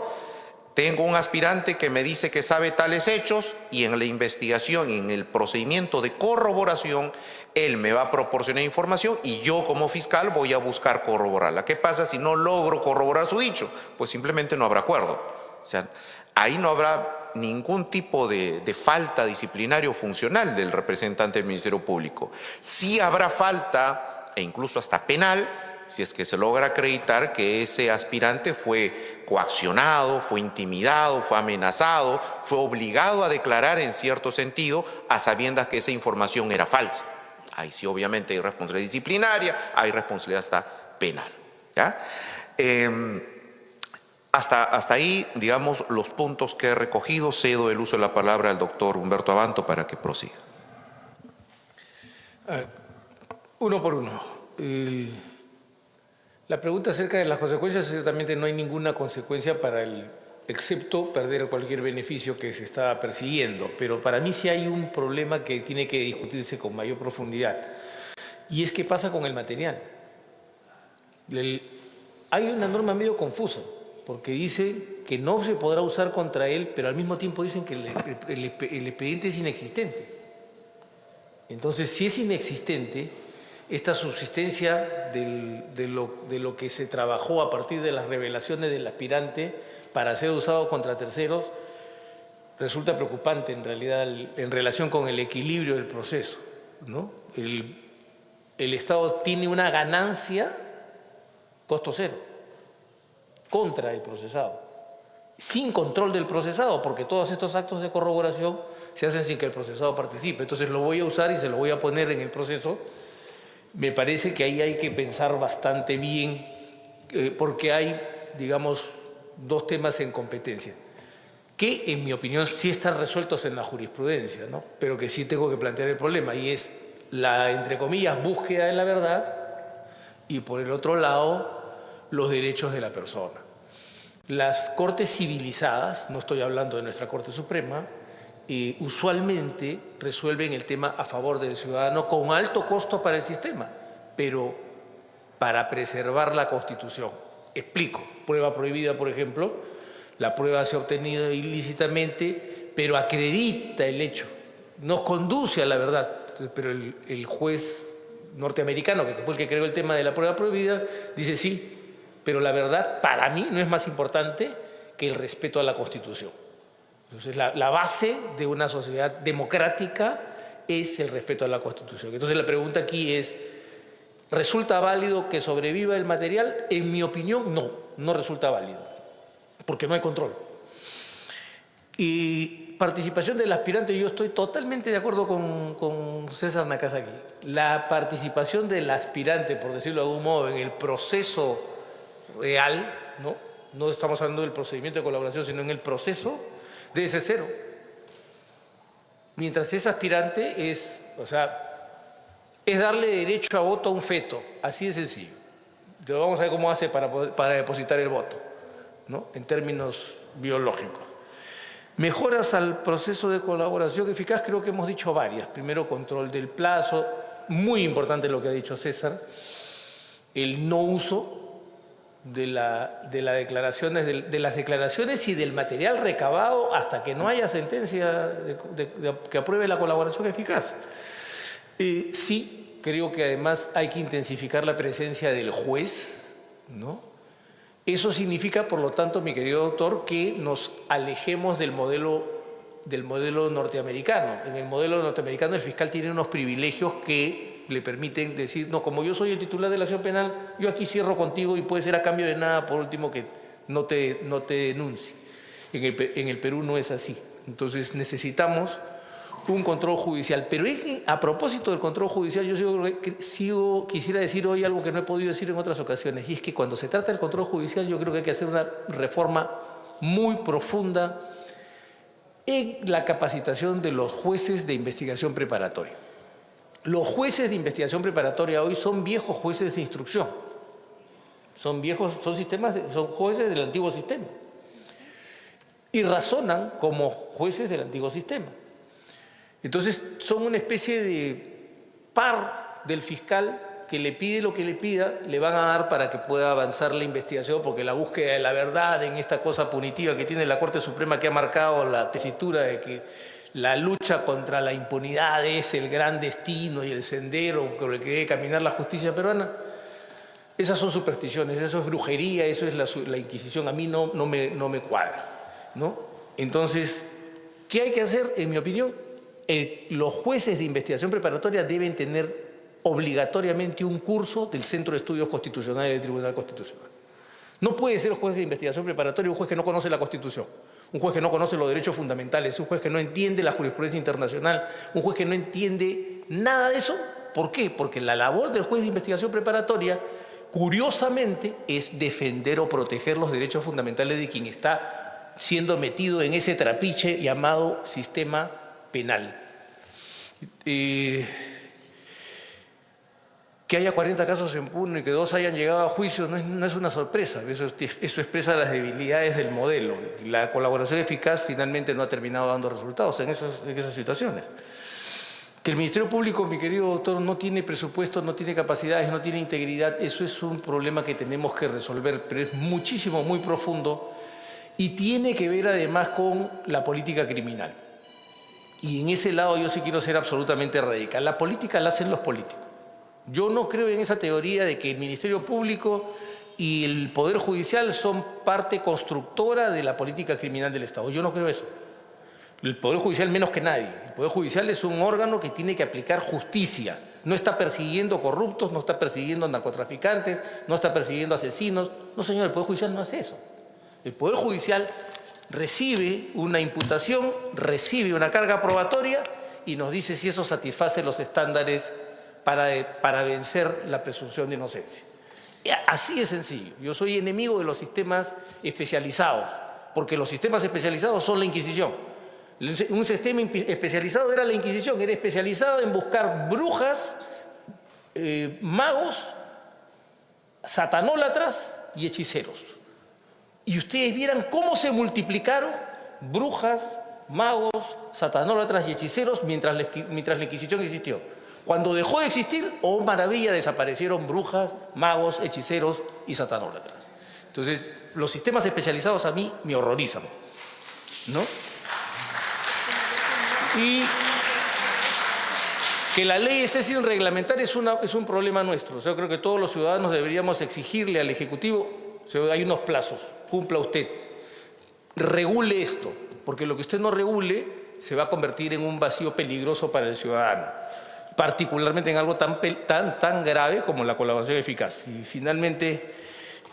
Tengo un aspirante que me dice que sabe tales hechos y en la investigación, en el procedimiento de corroboración, él me va a proporcionar información y yo como fiscal voy a buscar corroborarla. ¿Qué pasa si no logro corroborar su dicho? Pues simplemente no habrá acuerdo. O sea, ahí no habrá ningún tipo de falta disciplinaria o funcional del representante del Ministerio Público. Sí habrá falta, e incluso hasta penal, si es que se logra acreditar que ese aspirante fue coaccionado, fue intimidado, fue amenazado, fue obligado a declarar en cierto sentido a sabiendas que esa información era falsa. Ahí sí obviamente hay responsabilidad disciplinaria, hay responsabilidad hasta penal. ¿Ya? Hasta ahí, digamos, los puntos que he recogido. Cedo el uso de la palabra al doctor Humberto Abanto para que prosiga. Uno por uno. La pregunta acerca de las consecuencias, ciertamente no hay ninguna consecuencia para excepto perder cualquier beneficio que se está persiguiendo. Pero para mí sí hay un problema que tiene que discutirse con mayor profundidad. Y es qué pasa con el material. Hay una norma medio confusa, porque dice que no se podrá usar contra él, pero al mismo tiempo dicen que el expediente es inexistente. Entonces, si es inexistente, esta subsistencia de lo que se trabajó a partir de las revelaciones del aspirante para ser usado contra terceros, resulta preocupante en realidad en relación con el equilibrio del proceso, ¿no? El Estado tiene una ganancia costo cero contra el procesado, sin control del procesado, porque todos estos actos de corroboración se hacen sin que el procesado participe. Entonces lo voy a usar y se lo voy a poner en el proceso. Me parece que ahí hay que pensar bastante bien, porque hay, digamos, dos temas en competencia, que en mi opinión sí están resueltos en la jurisprudencia, ¿no? Pero que sí tengo que plantear el problema, y es la, entre comillas, búsqueda de la verdad, y por el otro lado, los derechos de la persona. Las cortes civilizadas, no estoy hablando de nuestra Corte Suprema, usualmente resuelven el tema a favor del ciudadano con alto costo para el sistema, pero para preservar la Constitución. Explico. Prueba prohibida, por ejemplo, la prueba se ha obtenido ilícitamente, pero acredita el hecho, nos conduce a la verdad. Pero el juez norteamericano, que fue el que creó el tema de la prueba prohibida, dice sí, pero la verdad para mí no es más importante que el respeto a la Constitución. Entonces, la base de una sociedad democrática es el respeto a la Constitución. Entonces, la pregunta aquí es, ¿resulta válido que sobreviva el material? En mi opinión, no resulta válido, porque no hay control. Y participación del aspirante, yo estoy totalmente de acuerdo con César Nakazaki. La participación del aspirante, por decirlo de algún modo, en el proceso real, no estamos hablando del procedimiento de colaboración, sino en el proceso, debe ser cero. Mientras es aspirante es darle derecho a voto a un feto, así de sencillo. Entonces vamos a ver cómo hace para depositar el voto, ¿no? En términos biológicos. Mejoras al proceso de colaboración eficaz, creo que hemos dicho varias. Primero, control del plazo, muy importante lo que ha dicho César, el no uso de las declaraciones y del material recabado hasta que no haya sentencia que apruebe la colaboración eficaz. Sí, creo que además hay que intensificar la presencia del juez, ¿no? Eso significa, por lo tanto, mi querido doctor, que nos alejemos del modelo norteamericano. En el modelo norteamericano el fiscal tiene unos privilegios que le permiten decir, no, como yo soy el titular de la acción penal, yo aquí cierro contigo y puede ser a cambio de nada, por último, que no te denuncie. En el Perú no es así. Entonces necesitamos un control judicial. Pero a propósito del control judicial, yo quisiera decir hoy algo que no he podido decir en otras ocasiones, y es que cuando se trata del control judicial yo creo que hay que hacer una reforma muy profunda en la capacitación de los jueces de investigación preparatoria. Los jueces de investigación preparatoria hoy son viejos jueces de instrucción, son jueces del antiguo sistema y razonan como jueces del antiguo sistema. Entonces son una especie de par del fiscal que le pide lo que le pida, le van a dar para que pueda avanzar la investigación, porque la búsqueda de la verdad en esta cosa punitiva que tiene la Corte Suprema, que ha marcado la tesitura de que la lucha contra la impunidad es el gran destino y el sendero por el que debe caminar la justicia peruana, esas son supersticiones, eso es brujería, eso es la Inquisición, a mí no me cuadra, ¿no? Entonces, ¿qué hay que hacer? En mi opinión, los jueces de investigación preparatoria deben tener obligatoriamente un curso del Centro de Estudios Constitucionales del Tribunal Constitucional. No puede ser juez de investigación preparatoria un juez que no conoce la Constitución, un juez que no conoce los derechos fundamentales, un juez que no entiende la jurisprudencia internacional, un juez que no entiende nada de eso. ¿Por qué? Porque la labor del juez de investigación preparatoria, curiosamente, es defender o proteger los derechos fundamentales de quien está siendo metido en ese trapiche llamado sistema penal. Que haya 40 casos en pugna y que 2 hayan llegado a juicio no es una sorpresa, eso expresa las debilidades del modelo. La colaboración eficaz finalmente no ha terminado dando resultados en esas situaciones. Que el Ministerio Público, mi querido doctor, no tiene presupuesto, no tiene capacidades, no tiene integridad, eso es un problema que tenemos que resolver, pero es muchísimo, muy profundo y tiene que ver además con la política criminal. Y en ese lado yo sí quiero ser absolutamente radical. La política la hacen los políticos. Yo no creo en esa teoría de que el Ministerio Público y el Poder Judicial son parte constructora de la política criminal del Estado. Yo no creo eso. El Poder Judicial menos que nadie. El Poder Judicial es un órgano que tiene que aplicar justicia. No está persiguiendo corruptos, no está persiguiendo narcotraficantes, no está persiguiendo asesinos. No, señor, el Poder Judicial no hace eso. El Poder Judicial recibe una imputación, recibe una carga probatoria y nos dice si eso satisface los estándares para vencer la presunción de inocencia. Así de sencillo. Yo soy enemigo de los sistemas especializados, porque los sistemas especializados son la Inquisición. Un sistema especializado era la Inquisición, era especializado en buscar brujas, magos, satanólatras y hechiceros. Y ustedes vieran cómo se multiplicaron brujas, magos, satanólatras y hechiceros mientras la Inquisición existió. Cuando dejó de existir, oh maravilla, desaparecieron brujas, magos, hechiceros y satanólatras. Entonces, los sistemas especializados a mí me horrorizan, ¿no? Y que la ley esté sin reglamentar es un problema nuestro. O sea, creo que todos los ciudadanos deberíamos exigirle al Ejecutivo, hay unos plazos, cumpla usted, regule esto, porque lo que usted no regule se va a convertir en un vacío peligroso para el ciudadano, particularmente en algo tan grave como la colaboración eficaz. Y finalmente,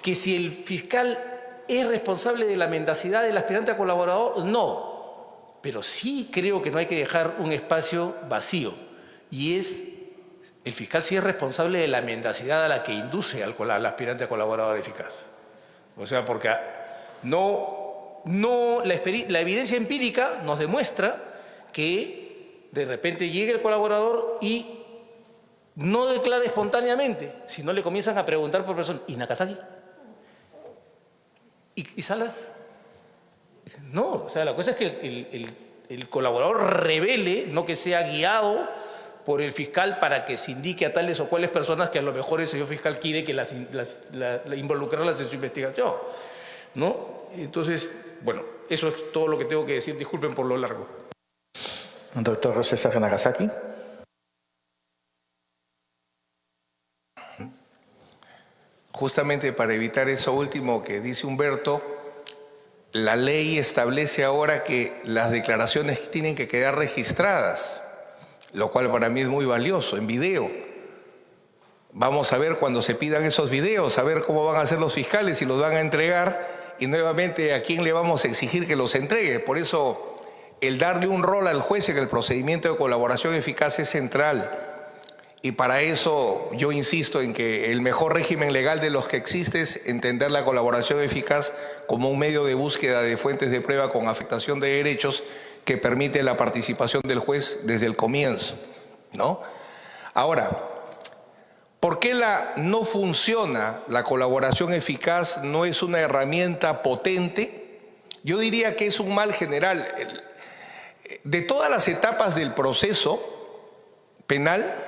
que si el fiscal es responsable de la mendacidad del aspirante a colaborador, no. Pero sí creo que no hay que dejar un espacio vacío. Y el fiscal sí es responsable de la mendacidad a la que induce al aspirante a colaborador eficaz. O sea, porque la evidencia empírica nos demuestra que de repente llega el colaborador y no declara espontáneamente, sino le comienzan a preguntar por persona, ¿y Nakazaki? ¿Y Salas? No, o sea, la cosa es que el colaborador revele, no que sea guiado por el fiscal para que se indique a tales o cuales personas que a lo mejor el señor fiscal quiere que involucrarlas en su investigación, ¿no? Entonces, bueno, eso es todo lo que tengo que decir. Disculpen por lo largo. Doctor César Nakazaki. Justamente para evitar eso último que dice Humberto, la ley establece ahora que las declaraciones tienen que quedar registradas, lo cual para mí es muy valioso, en video. Vamos a ver cuando se pidan esos videos, a ver cómo van a hacer los fiscales, si los van a entregar y nuevamente a quién le vamos a exigir que los entregue. Por eso el darle un rol al juez en el procedimiento de colaboración eficaz es central. Y para eso yo insisto en que el mejor régimen legal de los que existe es entender la colaboración eficaz como un medio de búsqueda de fuentes de prueba con afectación de derechos que permite la participación del juez desde el comienzo, ¿no? Ahora, ¿por qué no funciona la colaboración eficaz? ¿No es una herramienta potente? Yo diría que es un mal general. De todas las etapas del proceso penal,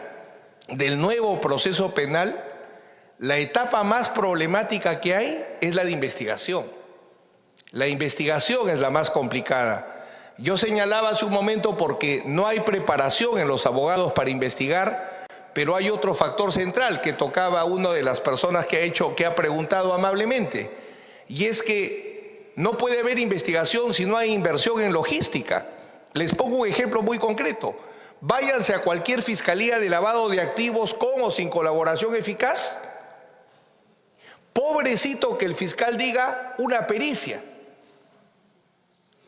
del nuevo proceso penal, la etapa más problemática que hay es la de investigación. La investigación es la más complicada. Yo señalaba hace un momento porque no hay preparación en los abogados para investigar, pero hay otro factor central que tocaba una de las personas que ha preguntado amablemente, y es que no puede haber investigación si no hay inversión en logística. Les pongo un ejemplo muy concreto. Váyanse a cualquier fiscalía de lavado de activos con o sin colaboración eficaz. Pobrecito que el fiscal diga una pericia.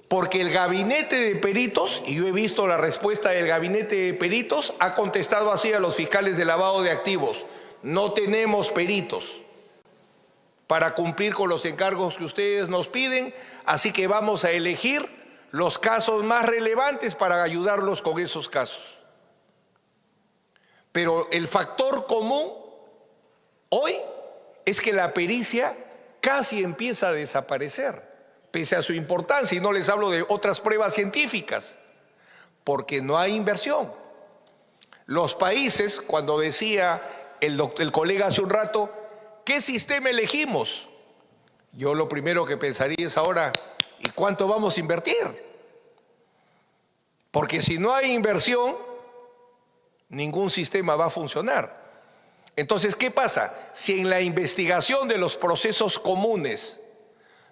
Porque el gabinete de peritos, y yo he visto la respuesta del gabinete de peritos, ha contestado así a los fiscales de lavado de activos: no tenemos peritos para cumplir con los encargos que ustedes nos piden, así que vamos a elegir los casos más relevantes para ayudarlos con esos casos. Pero el factor común hoy es que la pericia casi empieza a desaparecer, pese a su importancia, y no les hablo de otras pruebas científicas, porque no hay inversión. Los países, cuando decía el colega hace un rato, ¿qué sistema elegimos? Yo lo primero que pensaría es ahora, ¿y cuánto vamos a invertir? Porque si no hay inversión, ningún sistema va a funcionar. Entonces, ¿qué pasa? Si en la investigación de los procesos comunes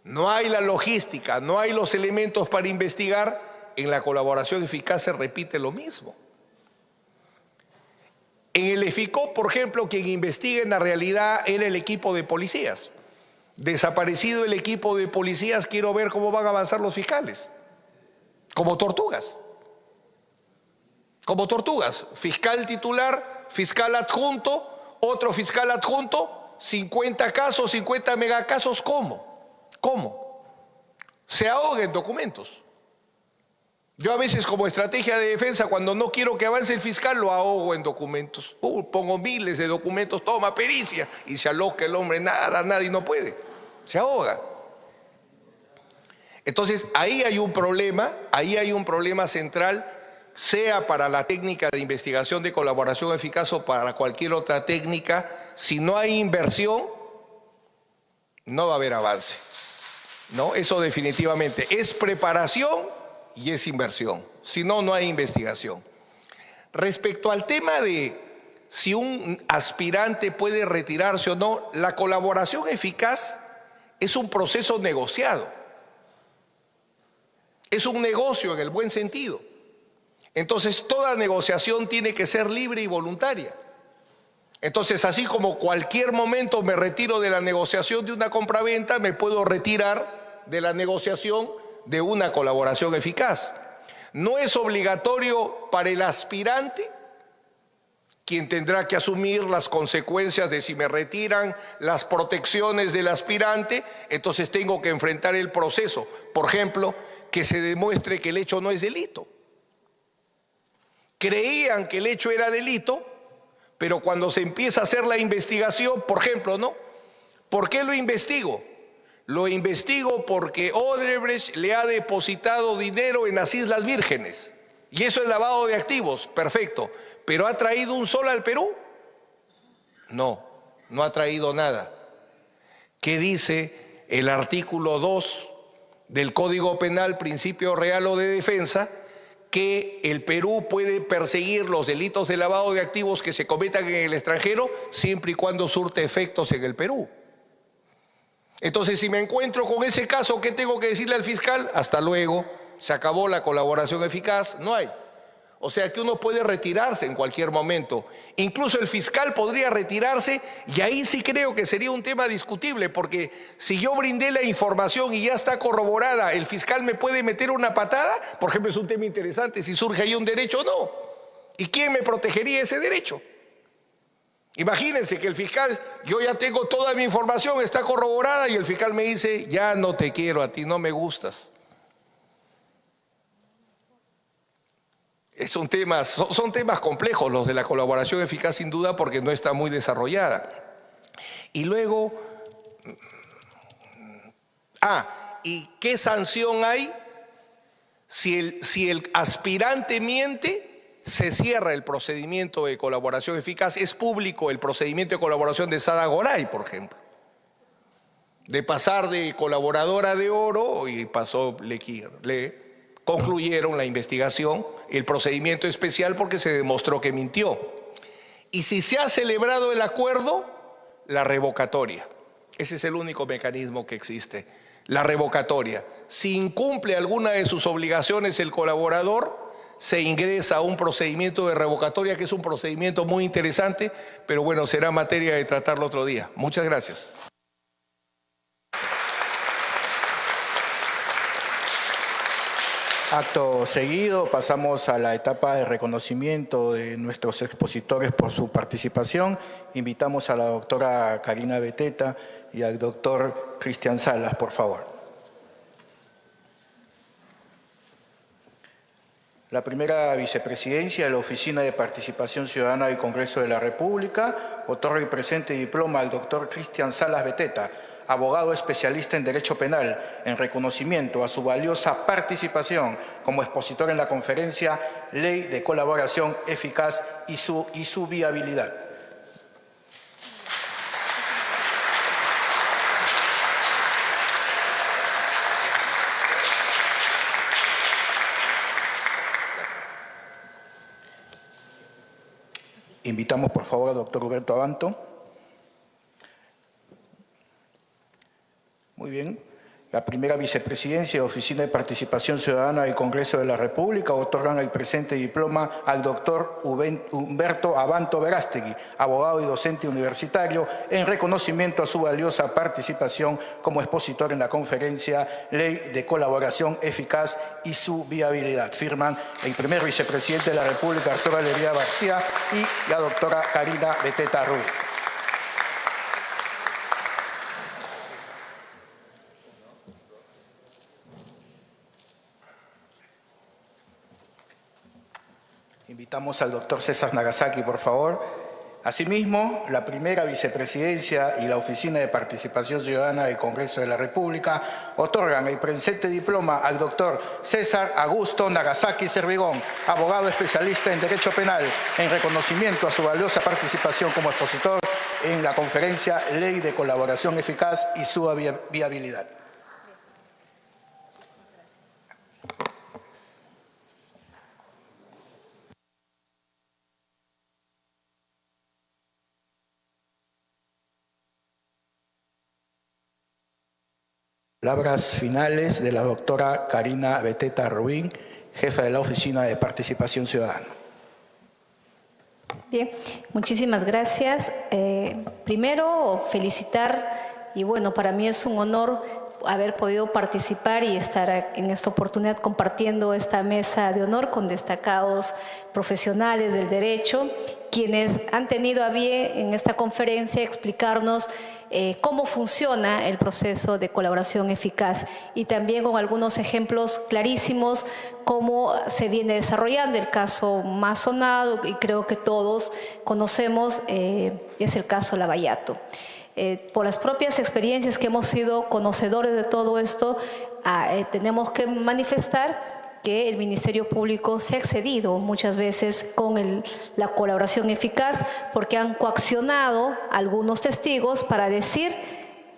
no hay la logística, no hay los elementos para investigar, en la colaboración eficaz se repite lo mismo. En el EFICOP, por ejemplo, quien investiga en la realidad era el equipo de policías. Desaparecido el equipo de policías, quiero ver cómo van a avanzar los fiscales. Como tortugas. Como tortugas. Fiscal titular, fiscal adjunto, otro fiscal adjunto, 50 casos, 50 megacasos. ¿Cómo? ¿Cómo? Se ahoga en documentos. Yo a veces, como estrategia de defensa, cuando no quiero que avance el fiscal, lo ahogo en documentos. Pongo miles de documentos, toma pericia, y se aloca el hombre, nada, nadie no puede. Se ahoga. Entonces, ahí hay un problema central, sea para la técnica de investigación de colaboración eficaz o para cualquier otra técnica. Si no hay inversión, no va a haber avance. ¿No? Eso definitivamente es preparación y es inversión. Si no, no hay investigación. Respecto al tema de si un aspirante puede retirarse o no, la colaboración eficaz es un proceso negociado. Es un negocio en el buen sentido. Entonces, toda negociación tiene que ser libre y voluntaria. Entonces, así como cualquier momento me retiro de la negociación de una compraventa, me puedo retirar de la negociación de una colaboración eficaz. No es obligatorio para el aspirante, quien tendrá que asumir las consecuencias de si me retiran las protecciones del aspirante, entonces tengo que enfrentar el proceso. Por ejemplo, que se demuestre que el hecho no es delito. Creían que el hecho era delito, pero cuando se empieza a hacer la investigación, por ejemplo, ¿no? ¿Por qué lo investigo? Lo investigo porque Odebrecht le ha depositado dinero en las Islas Vírgenes. Y eso es lavado de activos, perfecto. ¿Pero ha traído un sol al Perú? No, no ha traído nada. ¿Qué dice el artículo 2 del Código Penal, principio real o de defensa? Que el Perú puede perseguir los delitos de lavado de activos que se cometan en el extranjero siempre y cuando surte efectos en el Perú. Entonces, si me encuentro con ese caso, ¿qué tengo que decirle al fiscal? Hasta luego, se acabó la colaboración eficaz, no hay. O sea que uno puede retirarse en cualquier momento. Incluso el fiscal podría retirarse, y ahí sí creo que sería un tema discutible, porque si yo brindé la información y ya está corroborada, ¿el fiscal me puede meter una patada? Por ejemplo, es un tema interesante, si surge ahí un derecho o no. ¿Y quién me protegería ese derecho? Imagínense que el fiscal, yo ya tengo toda mi información, está corroborada, y el fiscal me dice, ya no te quiero a ti, no me gustas. Son temas complejos los de la colaboración eficaz, sin duda, porque no está muy desarrollada. Y luego, ¿y qué sanción hay? Si el aspirante miente, se cierra el procedimiento de colaboración eficaz. Es público el procedimiento de colaboración de Sada Goray, por ejemplo. De pasar de colaboradora de oro, y pasó, le concluyeron la investigación, el procedimiento especial, porque se demostró que mintió. Y si se ha celebrado el acuerdo, la revocatoria. Ese es el único mecanismo que existe, la revocatoria. Si incumple alguna de sus obligaciones el colaborador, se ingresa a un procedimiento de revocatoria, que es un procedimiento muy interesante, pero bueno, será materia de tratarlo otro día. Muchas gracias. Acto seguido, pasamos a la etapa de reconocimiento de nuestros expositores por su participación. Invitamos a la doctora Karina Beteta y al doctor Cristian Salas, por favor. La primera vicepresidencia de la Oficina de Participación Ciudadana del Congreso de la República otorga el presente diploma al doctor Cristian Salas Beteta, abogado especialista en Derecho Penal, en reconocimiento a su valiosa participación como expositor en la conferencia Ley de Colaboración Eficaz y su viabilidad. Invitamos, por favor, al doctor Huberto Abanto. Muy bien. La primera vicepresidencia de Oficina de Participación Ciudadana del Congreso de la República otorgan el presente diploma al doctor Humberto Abanto Verástegui, abogado y docente universitario, en reconocimiento a su valiosa participación como expositor en la conferencia Ley de Colaboración Eficaz y su Viabilidad. Firman el primer vicepresidente de la República, Arturo Alegría García, y la doctora Karina Beteta Rubin. Invitamos al doctor César Nagasaki, por favor. Asimismo, la primera vicepresidencia y la Oficina de Participación Ciudadana del Congreso de la República otorgan el presente diploma al doctor César Augusto Nagasaki Servigón, abogado especialista en Derecho Penal, en reconocimiento a su valiosa participación como expositor en la conferencia Ley de Colaboración Eficaz y su Viabilidad. Palabras finales de la doctora Karina Beteta Rubin, jefa de la Oficina de Participación Ciudadana. Bien, muchísimas gracias. Primero, felicitar, y bueno, para mí es un honor haber podido participar y estar en esta oportunidad compartiendo esta mesa de honor con destacados profesionales del derecho, quienes han tenido a bien en esta conferencia explicarnos cómo funciona el proceso de colaboración eficaz y también con algunos ejemplos clarísimos cómo se viene desarrollando. El caso más sonado y creo que todos conocemos es el caso Lavallato. Por las propias experiencias que hemos sido conocedores de todo esto, tenemos que manifestar que el Ministerio Público se ha excedido muchas veces con la colaboración eficaz porque han coaccionado a algunos testigos para decir,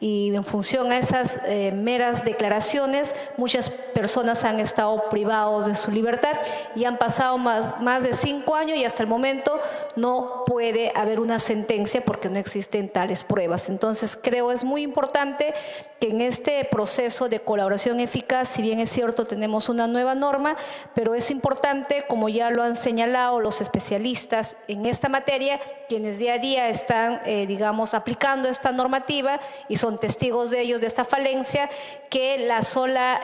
y en función a esas meras declaraciones, muchas personas han estado privados de su libertad y han pasado más de 5 años y hasta el momento no puede haber una sentencia porque no existen tales pruebas. Entonces creo es muy importante que en este proceso de colaboración eficaz, si bien es cierto tenemos una nueva norma, pero es importante, como ya lo han señalado los especialistas en esta materia, quienes día a día están, digamos, aplicando esta normativa y son testigos de ellos, de esta falencia, que la sola,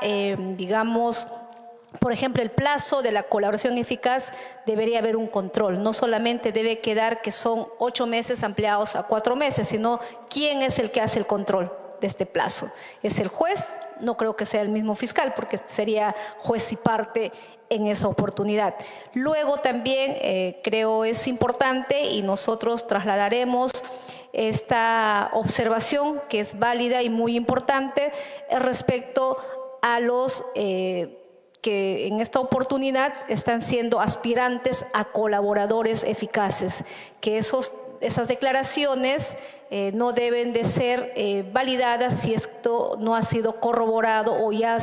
digamos, por ejemplo, el plazo de la colaboración eficaz debería haber un control. No solamente debe quedar que son 8 meses ampliados a 4 meses, sino quién es el que hace el control de este plazo. ¿Es el juez? No creo que sea el mismo fiscal, porque sería juez y parte en esa oportunidad. Luego también creo es importante y nosotros trasladaremos esta observación que es válida y muy importante respecto a los que en esta oportunidad están siendo aspirantes a colaboradores eficaces, que esas declaraciones no deben de ser validadas si esto no ha sido corroborado o ya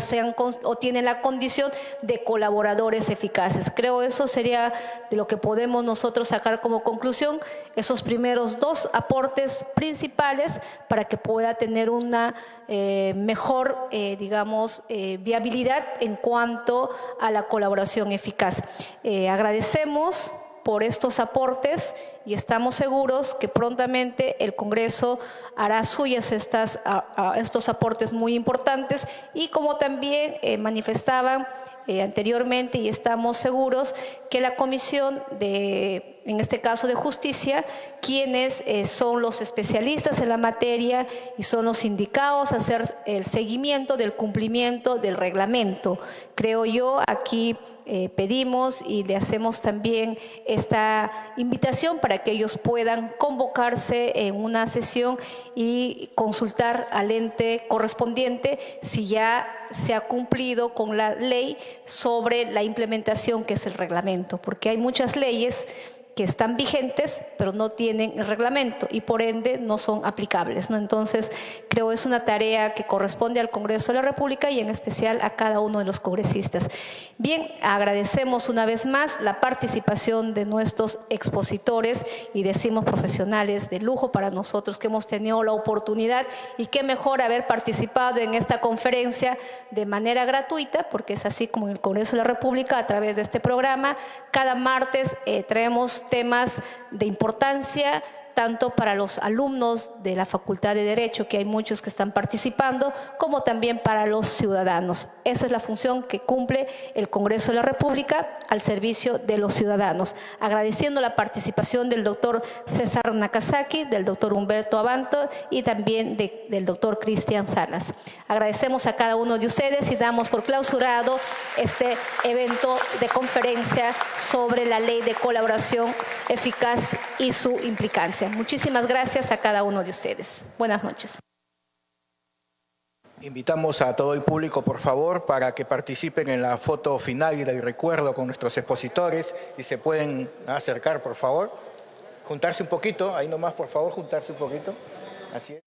o tienen la condición de colaboradores eficaces. Creo eso sería de lo que podemos nosotros sacar como conclusión, esos primeros 2 aportes principales para que pueda tener una mejor, digamos, viabilidad en cuanto a la colaboración eficaz. Agradecemos por estos aportes y estamos seguros que prontamente el Congreso hará suyas estos aportes muy importantes y como también manifestaban anteriormente y estamos seguros que la Comisión en este caso de Justicia, quienes son los especialistas en la materia y son los indicados a hacer el seguimiento del cumplimiento del reglamento. Creo yo, aquí pedimos y le hacemos también esta invitación para que ellos puedan convocarse en una sesión y consultar al ente correspondiente si ya se ha cumplido con la ley sobre la implementación que es el reglamento, porque hay muchas leyes que están vigentes, pero no tienen el reglamento y por ende no son aplicables, ¿no? Entonces, creo que es una tarea que corresponde al Congreso de la República y en especial a cada uno de los congresistas. Bien, agradecemos una vez más la participación de nuestros expositores y decimos profesionales de lujo para nosotros que hemos tenido la oportunidad y qué mejor haber participado en esta conferencia de manera gratuita, porque es así como en el Congreso de la República a través de este programa. Cada martes traemos temas de importancia tanto para los alumnos de la Facultad de Derecho, que hay muchos que están participando, como también para los ciudadanos. Esa es la función que cumple el Congreso de la República al servicio de los ciudadanos. Agradeciendo la participación del doctor César Nakazaki, del doctor Humberto Abanto y también del doctor Cristian Salas. Agradecemos a cada uno de ustedes y damos por clausurado este evento de conferencia sobre la Ley de Colaboración Eficaz y su implicancia. Muchísimas gracias a cada uno de ustedes. Buenas noches. Invitamos a todo el público, por favor, para que participen en la foto final y del recuerdo con nuestros expositores y se pueden acercar, por favor. Juntarse un poquito, ahí nomás, por favor, juntarse un poquito. Así es.